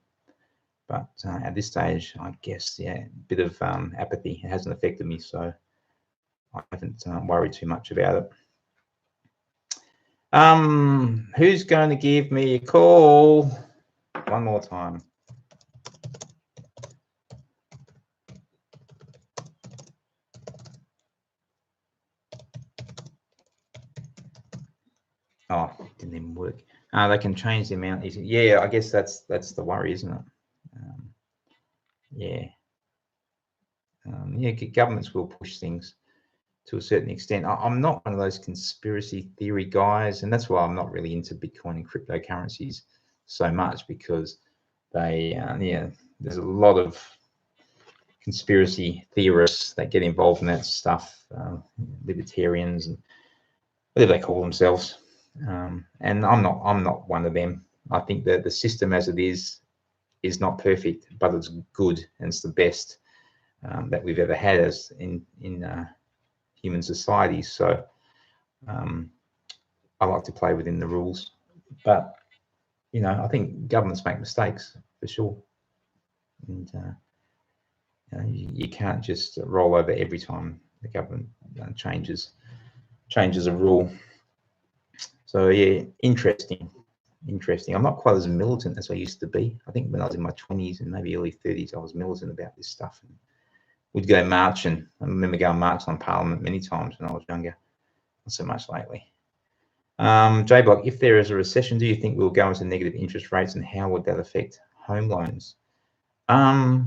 But at this stage, I guess, yeah, a bit of apathy. It hasn't affected me, so I haven't worried too much about it. Who's going to give me a call? One more time. Oh, it didn't even work. They can change the amount. Yeah, I guess that's the worry, isn't it? Yeah. Yeah, governments will push things to a certain extent. I'm not one of those conspiracy theory guys, and that's why I'm not really into Bitcoin and cryptocurrencies so much, because they, yeah, there's a lot of conspiracy theorists that get involved in that stuff, libertarians and whatever they call themselves. And I'm not one of them. I think that the system as it is not perfect, but it's good and it's the best that we've ever had as in human society. So I like to play within the rules, but you know, I think governments make mistakes for sure, and you know, you can't just roll over every time the government changes a rule. So yeah, interesting. I'm not quite as militant as I used to be. I think when I was in my 20s and maybe early 30s, I was militant about this stuff. And we'd go marching. I remember going marching on Parliament many times when I was younger. Not so much lately. J-Block, if there is a recession, do you think we'll go into negative interest rates, and how would that affect home loans? I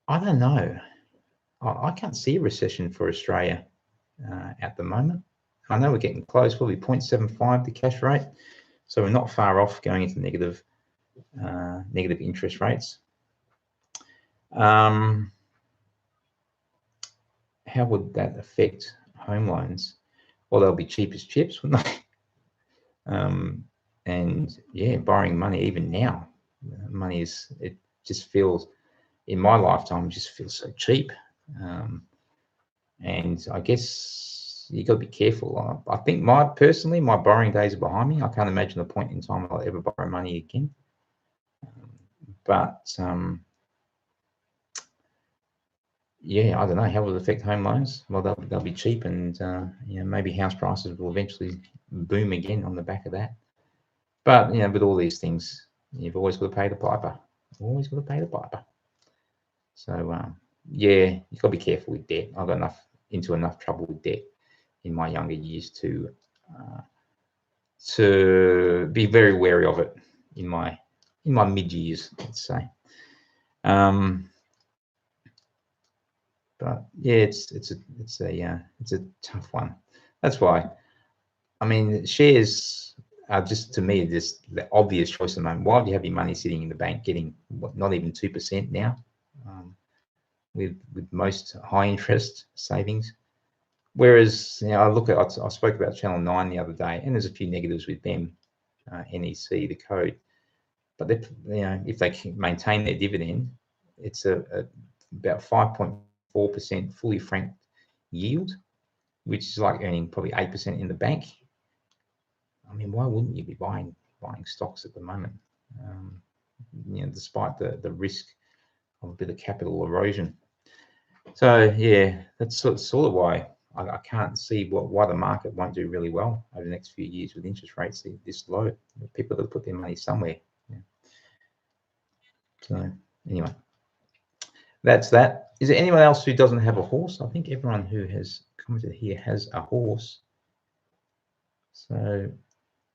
don't know. I can't see a recession for Australia at the moment. I know we're getting close, probably 0.75 the cash rate. So we're not far off going into negative interest rates. How would that affect home loans? Well, they'll be cheap as chips, wouldn't they? And yeah, borrowing money even now, money it just feels, in my lifetime, just feels so cheap. And I guess you got to be careful. I think personally, my borrowing days are behind me. I can't imagine a point in time I'll ever borrow money again. But yeah, I don't know how will it affect home loans. Well, they'll be cheap, and you know, maybe house prices will eventually boom again on the back of that. But you know, with all these things, you've always got to pay the piper. Always got to pay the piper. So yeah, you've got to be careful with debt. I got into enough trouble with debt in my younger years to be very wary of it in my mid years, let's say. But yeah, it's a tough one. That's why, I mean, shares are just, to me, just the obvious choice at the moment. Why do you have your money sitting in the bank getting not even 2% now, with most high interest savings? Whereas, you know, I spoke about Channel 9 the other day, and there's a few negatives with them, NEC, the code. But they, you know, if they can maintain their dividend, it's about 5.4% fully franked yield, which is like earning probably 8% in the bank. I mean, why wouldn't you be buying stocks at the moment? You know, despite the risk of a bit of capital erosion. So yeah, that's sort of why I can't see why the market won't do really well over the next few years with interest rates this low. People got to put their money somewhere. Yeah. So anyway, that's that. Is there anyone else who doesn't have a horse? I think everyone who has commented here has a horse. So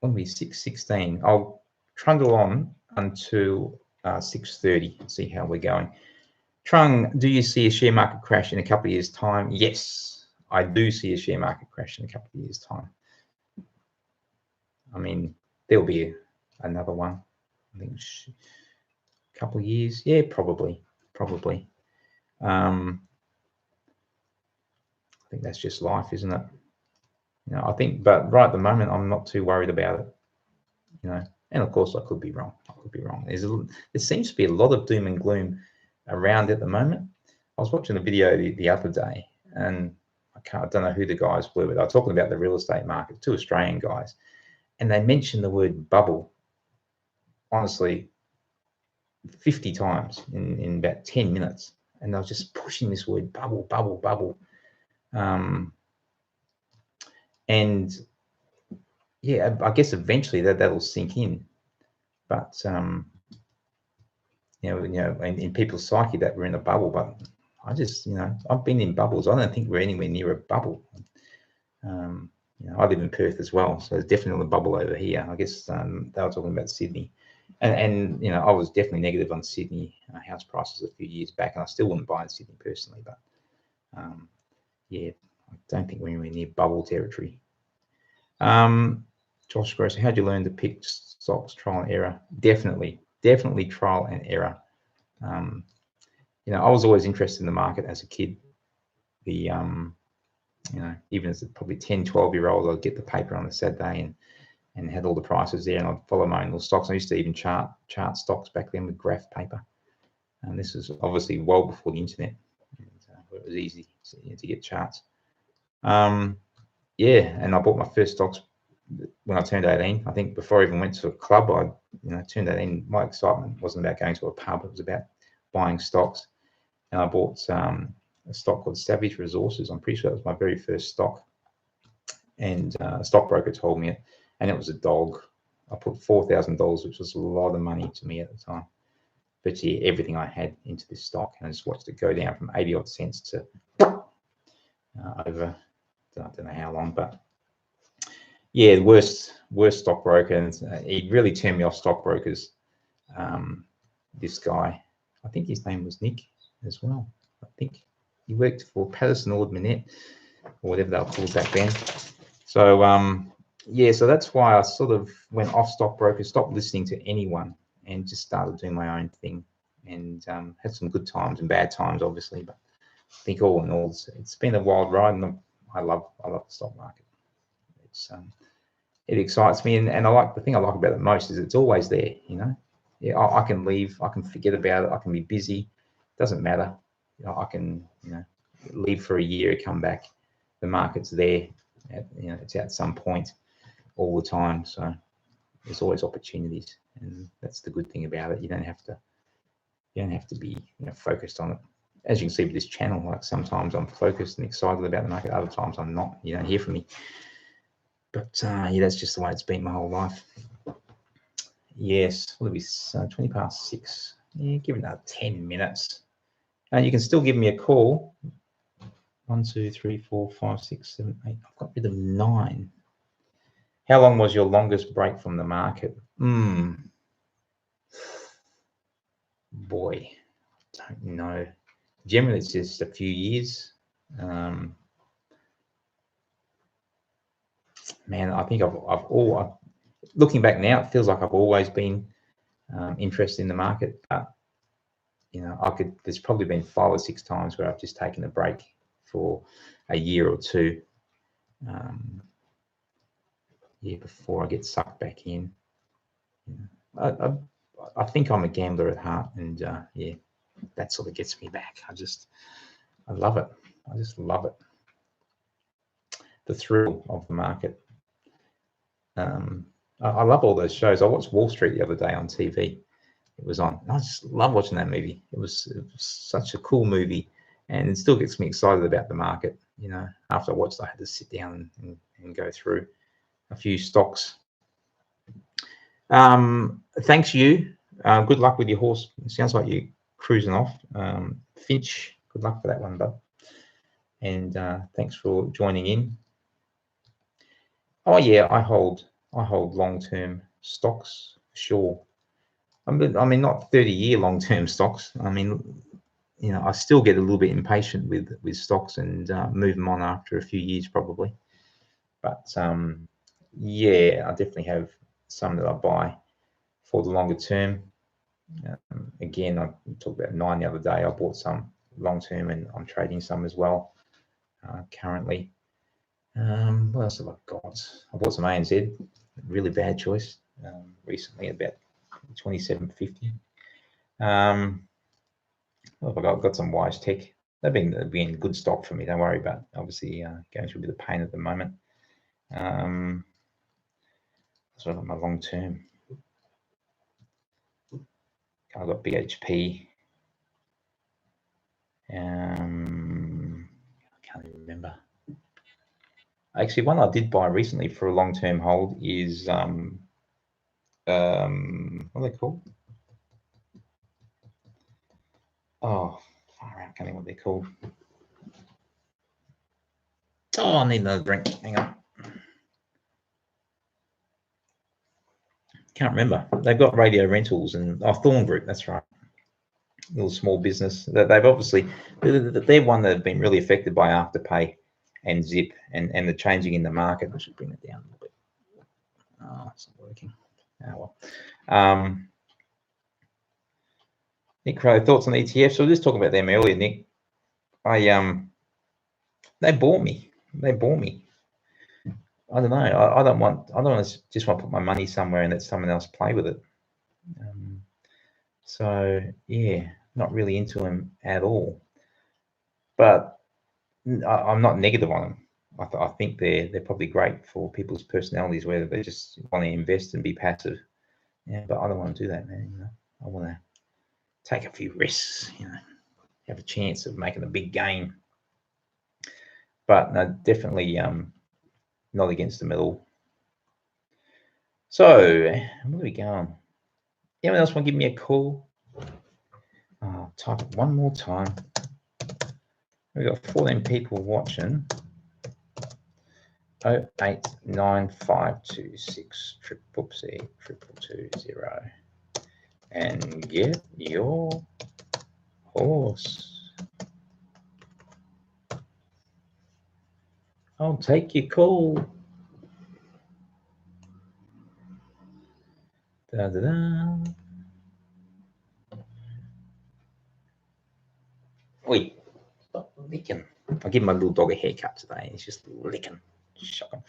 it'll be 6:16. I'll trundle on until 6:30 and see how we're going. Trung, do you see a share market crash in a couple of years' time? Yes, I do see a share market crash in a couple of years' time. I mean, there'll be another one. I think a couple of years. Yeah, probably. I think that's just life, isn't it? You know, I think, but right at the moment, I'm not too worried about it. You know, and of course, I could be wrong. There seems to be a lot of doom and gloom around at the moment. I was watching a video the other day, and I don't know who the guys were, but they were talking about the real estate market, 2 Australian guys, and they mentioned the word bubble, honestly, 50 times in about 10 minutes. And they were just pushing this word bubble. And yeah, I guess eventually that'll sink in. But you know, in people's psyche that we're in a bubble. But I just, you know, I've been in bubbles. I don't think we're anywhere near a bubble. You know, I live in Perth as well, so there's definitely a bubble over here. I guess they were talking about Sydney, and you know, I was definitely negative on Sydney house prices a few years back, and I still wouldn't buy in Sydney personally. But yeah, I don't think we're anywhere near bubble territory. Josh Gross, how do you learn to pick stocks? Trial and error. Definitely trial and error. You know, I was always interested in the market as a kid. You know, even as a probably 10, 12-year-old, I'd get the paper on a Saturday and had all the prices there, and I'd follow my own little stocks. I used to even chart stocks back then with graph paper. And this is obviously well before the internet. And, it was easy to get charts. Yeah, and I bought my first stocks when I turned 18. I think before I even went to a club, I turned 18. My excitement wasn't about going to a pub; it was about buying stocks. And I bought a stock called Savage Resources. I'm pretty sure that was my very first stock. And a stockbroker told me it, and it was a dog. I put $4,000, which was a lot of money to me at the time. But yeah, everything I had into this stock, and I just watched it go down from 80 odd cents to over, I don't know how long, but yeah, the worst stockbroker, and he really turned me off stockbrokers. This guy, I think his name was Nick as well. I think he worked for Patterson Ord Manette, or whatever they were called back then. So yeah, so that's why I sort of went off stockbrokers, stopped listening to anyone, and just started doing my own thing. And had some good times and bad times, obviously, but I think all in all, it's been a wild ride, and I love the stock market. It excites me, and the thing I like about it most is it's always there. You know, yeah, I can leave, I can forget about it, I can be busy, doesn't matter. You know, I can leave for a year, come back, the market's there. It's at some point all the time. So there's always opportunities, and that's the good thing about it. You don't have to be focused on it. As you can see with this channel, like sometimes I'm focused and excited about the market, other times I'm not. You don't hear from me. But yeah, that's just the way it's been my whole life. Yes, will it be 20 past 6? Yeah, give it another 10 minutes. And you can still give me a call. 1, 2, 3, 4, 5, 6, 7, 8. I've got rid of 9. How long was your longest break from the market? Boy, I don't know. Generally, it's just a few years. Man, I think I've looking back now, it feels like I've always been interested in the market. But there's probably been 5 or 6 times where I've just taken a break for a year or two. Yeah, before I get sucked back in. I think I'm a gambler at heart, and yeah, that sort of gets me back. I love it. I just love it. The thrill of the market. I love all those shows. I watched Wall Street the other day on TV. It was on. I just love watching that movie. It was such a cool movie, and it still gets me excited about the market. you know, after I watched, I had to sit down and go through a few stocks. Thanks you. Good luck with your horse. It sounds like you're cruising off. Finch, good luck for that one, bud. And thanks for joining in. Oh yeah, I hold long-term stocks for sure. I mean, not 30-year long-term stocks. I mean, you know, I still get a little bit impatient with stocks and move them on after a few years probably. But yeah, I definitely have some that I buy for the longer term. Again, I talked about 9 the other day. I bought some long term, and I'm trading some as well currently. What else have I got? I bought some ANZ, really bad choice recently, about 27.50. What have I got? I've got some Wise Tech. They've been good stock for me. Don't worry about. Obviously, going through a bit of pain at the moment. So I've got my long term. I've got BHP. I can't even remember. Actually, one I did buy recently for a long-term hold is what are they called? Oh, far out, I can't think what they're called. Oh, I need another drink. Hang on. Can't remember. They've got radio rentals and Thorn Group. That's right. Little small business. They've obviously they're one that have been really affected by Afterpay and Zip and the changing in the market. I should bring it down a little bit. Oh, it's not working. Oh well. Nick Crow, thoughts on ETFs? So we were just talking about them earlier, Nick. They bore me. They bore me. I don't know. I don't want to just want to put my money somewhere and let someone else play with it. So yeah, not really into them at all. But I'm not negative on them. I think they're probably great for people's personalities, whether they just want to invest and be passive. Yeah, but I don't want to do that, man. You know, I want to take a few risks. You know, have a chance of making a big gain. But no, definitely not against them at all. So where are we going? Anyone else want to give me a call? I'll type it one more time. We've got 14 people watching. 089526 220 and get your horse. I'll take your call. Da, da, da. Wait, stop licking. I'll give my little dog a haircut today. He's just licking. Shocking.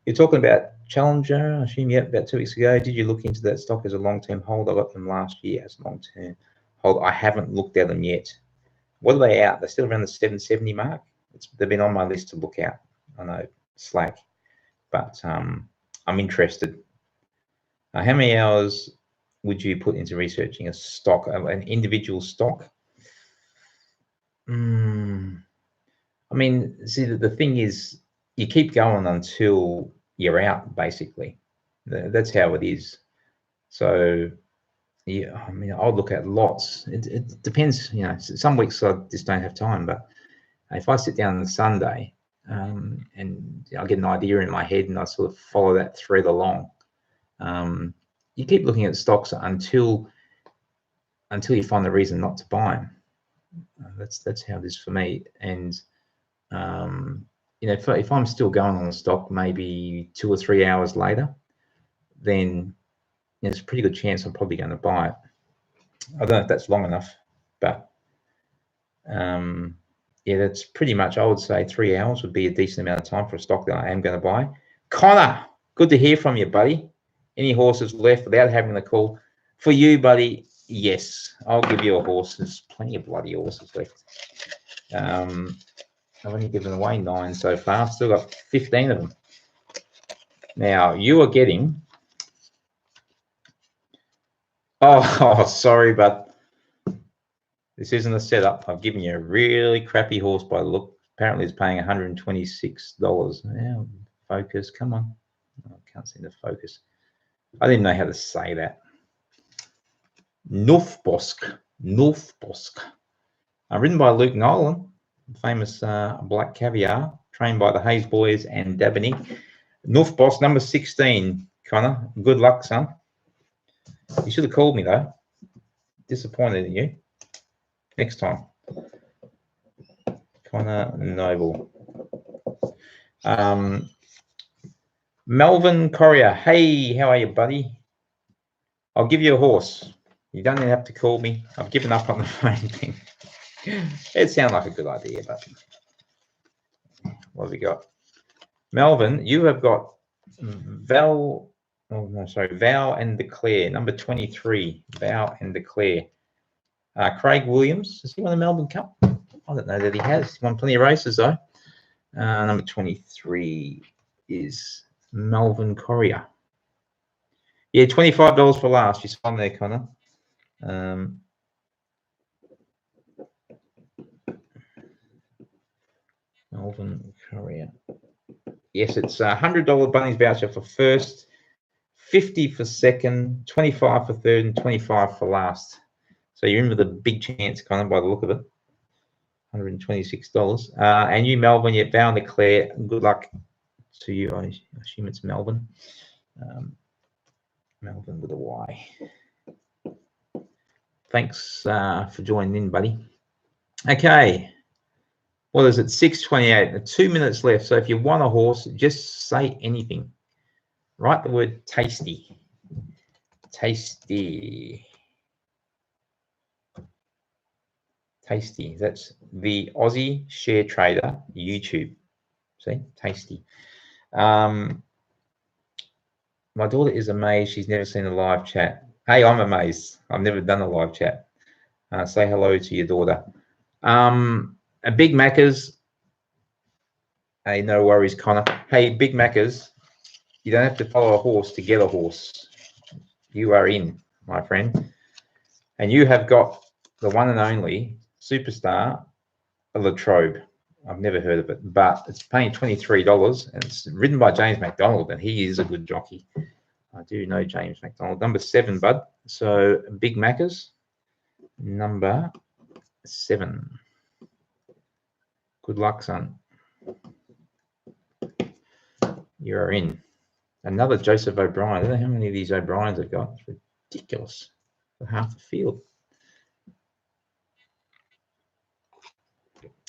You're talking about Challenger, I assume, yeah, about 2 weeks ago. Did you look into that stock as a long-term hold? I got them last year as long-term hold. I haven't looked at them yet. What are they out? They're still around the 770 mark. They've been on my list to look at. I know, slack, but I'm interested. How many hours would you put into researching a stock, an individual stock? I mean, see, the thing is, you keep going until you're out, basically. That's how it is. So, yeah, I mean, I'll look at lots. It depends, you know. Some weeks I just don't have time, but if I sit down on a Sunday and I get an idea in my head and I sort of follow that thread along, you keep looking at stocks until you find the reason not to buy them. That's how it is for me. And you know, if I'm still going on the stock, maybe 2 or 3 hours later, then you know, there's a pretty good chance I'm probably going to buy it. I don't know if that's long enough, but yeah, that's pretty much, I would say 3 hours would be a decent amount of time for a stock that I am going to buy. Connor, good to hear from you, buddy. Any horses left without having the call? For you, buddy, yes, I'll give you a horse. There's plenty of bloody horses left. I've only given away 9 so far. Still got 15 of them. Now, you are getting... Oh, sorry, but this isn't a setup. I've given you a really crappy horse by the look. Apparently, it's paying $126. Now, focus, come on. Oh, I can't seem to focus. I didn't know how to say that. Northbosk. Written by Luke Nolan, famous black caviar, trained by the Hayes boys and Dabney. Northbosk, number 16, Connor. Good luck, son. You should have called me, though. Disappointed in you. Next time. Connor Noble. Melvin Corrier. Hey, how are you, buddy? I'll give you a horse. You don't even have to call me. I've given up on the phone thing. It sounds like a good idea, but what have we got? Melvin, you have got Val and Declare, number 23. Val and Declare. Craig Williams, has he won the Melbourne Cup? I don't know that he has. He won plenty of races, though. Number 23 is Melvin Corrier. Yeah, $25 for last. You saw there, Connor. Melvin Corrier. Yes, it's $100 Bunnings voucher for first, $50 for second, $25 for third, and $25 for last. So you're in with a big chance, Connor, by the look of it. $126. And you, Melvin, you found Declare. Good luck to you. I assume it's Melvin. Melvin with a Y. Thanks for joining in, buddy. Okay. What is it? 6:28. 2 minutes left. So if you want a horse, just say anything. Write the word tasty. Tasty. Tasty. That's the Aussie Share Trader YouTube. See? Tasty. My daughter is amazed. She's never seen a live chat. Hey, I'm amazed. I've never done a live chat. Say hello to your daughter. A Big Macca's. Hey, no worries, Connor. Hey, Big Macca's. You don't have to follow a horse to get a horse. You are in, my friend. And you have got the one and only superstar, Latrobe. I've never heard of it, but it's paying $23, and it's ridden by James McDonald, and he is a good jockey. I do know James McDonald. Number 7, bud. So Big Macca's, number 7. Good luck, son. You are in. Another Joseph O'Brien. I don't know how many of these O'Briens I've got. It's ridiculous. For half the field.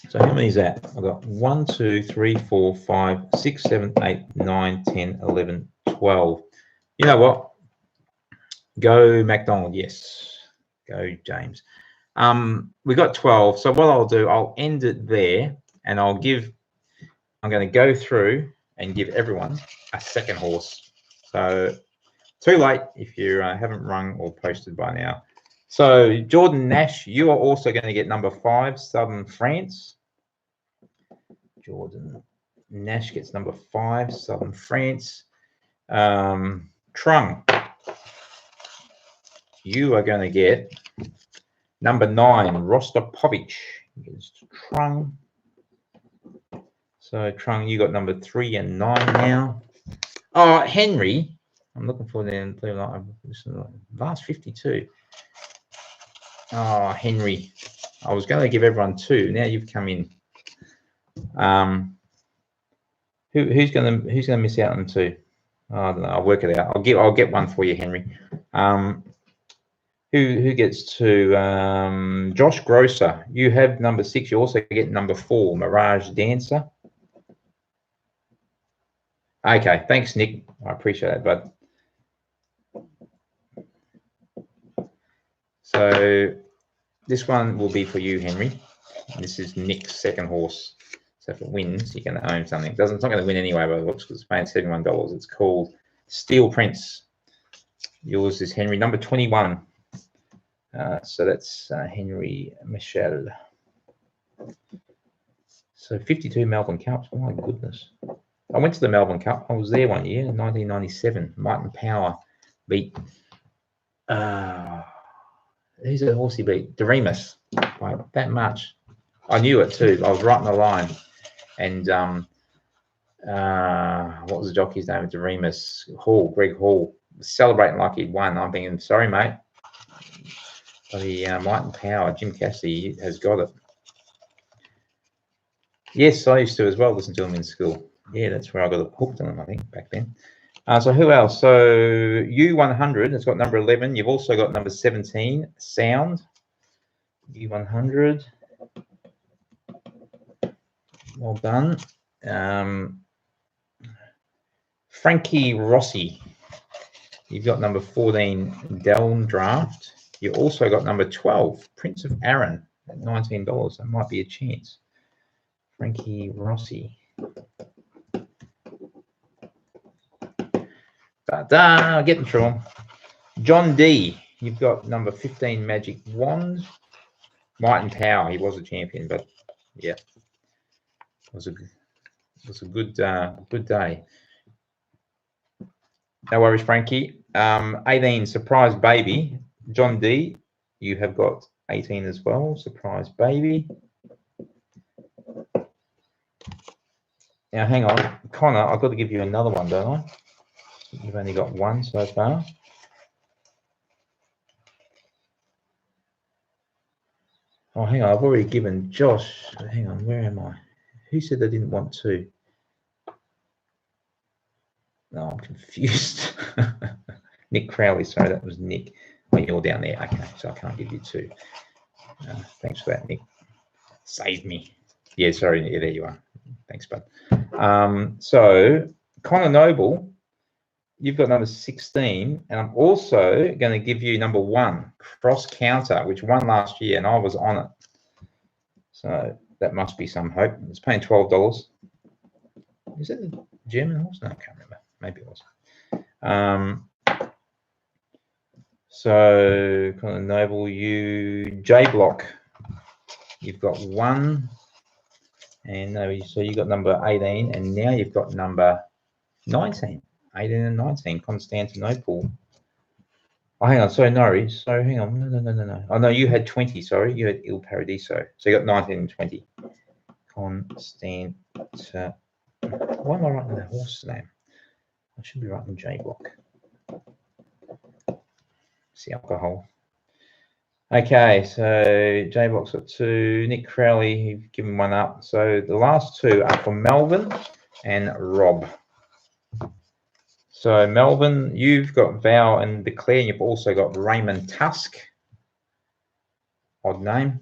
So how many is that? I've got 1, 2, 3, 4, 5, 6, 7, 8, 9, 10, 11, 12. You know what? Go McDonald. Yes. Go James. We got 12. So what I'll do, I'll end it there, and I'm going to go through and give everyone a second horse. So too late if you haven't rung or posted by now. So Jordan Nash, you are also going to get number 5, Southern France. Jordan Nash gets number 5, Southern France. Trung, you are going to get number 9, Rostopovic. Trung. So Trung, you got number 3 and 9 now. Oh, Henry, I'm looking for them. Last 52. Oh, Henry, I was going to give everyone 2. Now you've come in. Who's going to miss out on 2? Oh, I don't know. I'll work it out. I'll get one for you, Henry. Who gets 2? Josh Grosser. You have number 6. You also get number 4, Mirage Dancer. Okay, thanks, Nick. I appreciate that, bud. So this one will be for you, Henry. This is Nick's second horse. So if it wins, you're going to own something. It's not going to win anyway, but it looks because it's paying $71. It's called Steel Prince. Yours is Henry, number 21. So that's Henry Michel. So 52 Melbourne Cups. Oh my goodness. I went to the Melbourne Cup. I was there one year in 1997. Martin Power beat. Who's the horse he beat? Doremus by that much. I knew it too. I was right in the line. and what was the jockey's name? Remus Hall, Greg Hall, celebrating like he'd won. I'm thinking, sorry, mate. The Might and Power, Jim Cassidy has got it. Yes, I used to as well listen to him in school. Yeah, that's where I got hooked on him, I think, back then. So who else? So U100 has got number 11. You've also got number 17, Sound. U100. Well done. Frankie Rossi. You've got number 14, Deln Draft. You also got number 12, Prince of Aaron, at $19. That might be a chance. Frankie Rossi. Getting through them. John D. You've got number 15, Magic Wand. Might and Power. He was a champion, but yeah, it was a good day. No worries, Frankie. 18, Surprise Baby. John D. You have got 18 as well. Surprise Baby. Now, hang on, Connor. I've got to give you another one, don't I? You've only got one so far. Oh, hang on. I've already given Josh. Hang on. Where am I? Who said they didn't want two? No, I'm confused. Nick Crowley. Sorry, that was Nick. Oh, you're down there. Okay, so I can't give you two. Thanks for that, Nick. Saved me. Yeah, sorry. Yeah, there you are. Thanks, bud. So, Connor Noble, you've got number 16, and I'm also going to give you number 1, Cross Counter, which won last year, and I was on it. So that must be some hope. It's paying $12. Is it a German horse? No, I can't remember. Maybe it was. So Connor Noble, J Block, you've got 1, and so you got number 18, and now you've got number 19. 18 and 19, Constantinople. Oh, hang on. Sorry, Norrie. So hang on. No. Oh, no, you had 20. Sorry, you had Il Paradiso. So you got 19 and 20. Constant. Why am I writing that horse's name? I should be writing J Block. It's the alcohol. Okay, so J Block's got 2. Nick Crowley, you've given 1 up. So the last 2 are for Melbourne and Rob. So Melbourne, you've got Val and Declare, and you've also got Raymond Tusk. Odd name.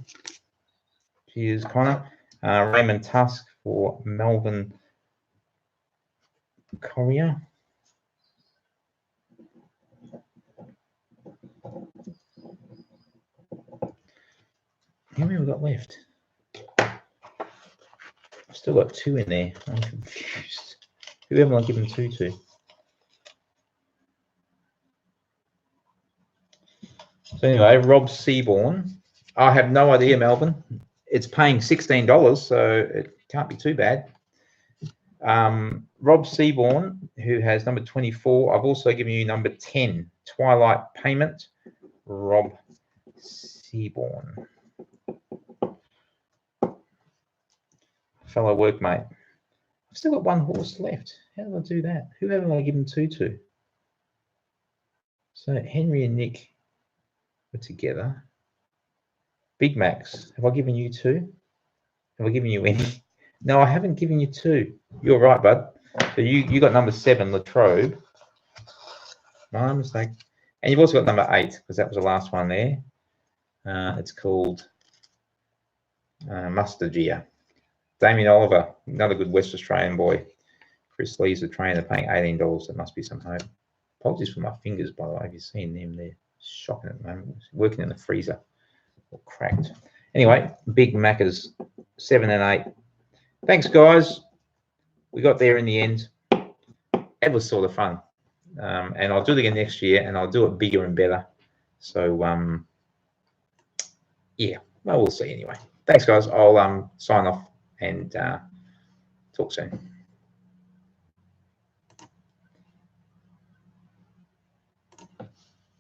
Cheers, Connor. Raymond Tusk for Melbourne Courier. How many have we got left? I've still got 2 in there. I'm confused. Who haven't I given 2 to? So anyway, Rob Seaborn. I have no idea, Melbourne. It's paying $16, so it can't be too bad. Rob Seaborn, who has number 24. I've also given you number 10, Twilight Payment. Rob Seaborn. Fellow workmate. I've still got 1 horse left. How do I do that? Who haven't I given 2 to? So Henry and Nick were together. Big Max, have I given you 2? Have I given you any? No, I haven't given you 2. You're right, bud. So you got number 7, Latrobe. My mistake. And you've also got number 8, because that was the last one there. It's called Mustagia. Damien Oliver, another good West Australian boy. Chris Lee's the trainer, paying $18. That must be some hope. Apologies for my fingers, by the way. Have you seen them? They're shocking at the moment. Working in the freezer. Or cracked. Anyway, Big Macca's 7 and 8. Thanks, guys. We got there in the end. It was sort of fun. And I'll do it again next year, and I'll do it bigger and better. So, yeah, well, we'll see anyway. Thanks, guys. I'll sign off and talk soon.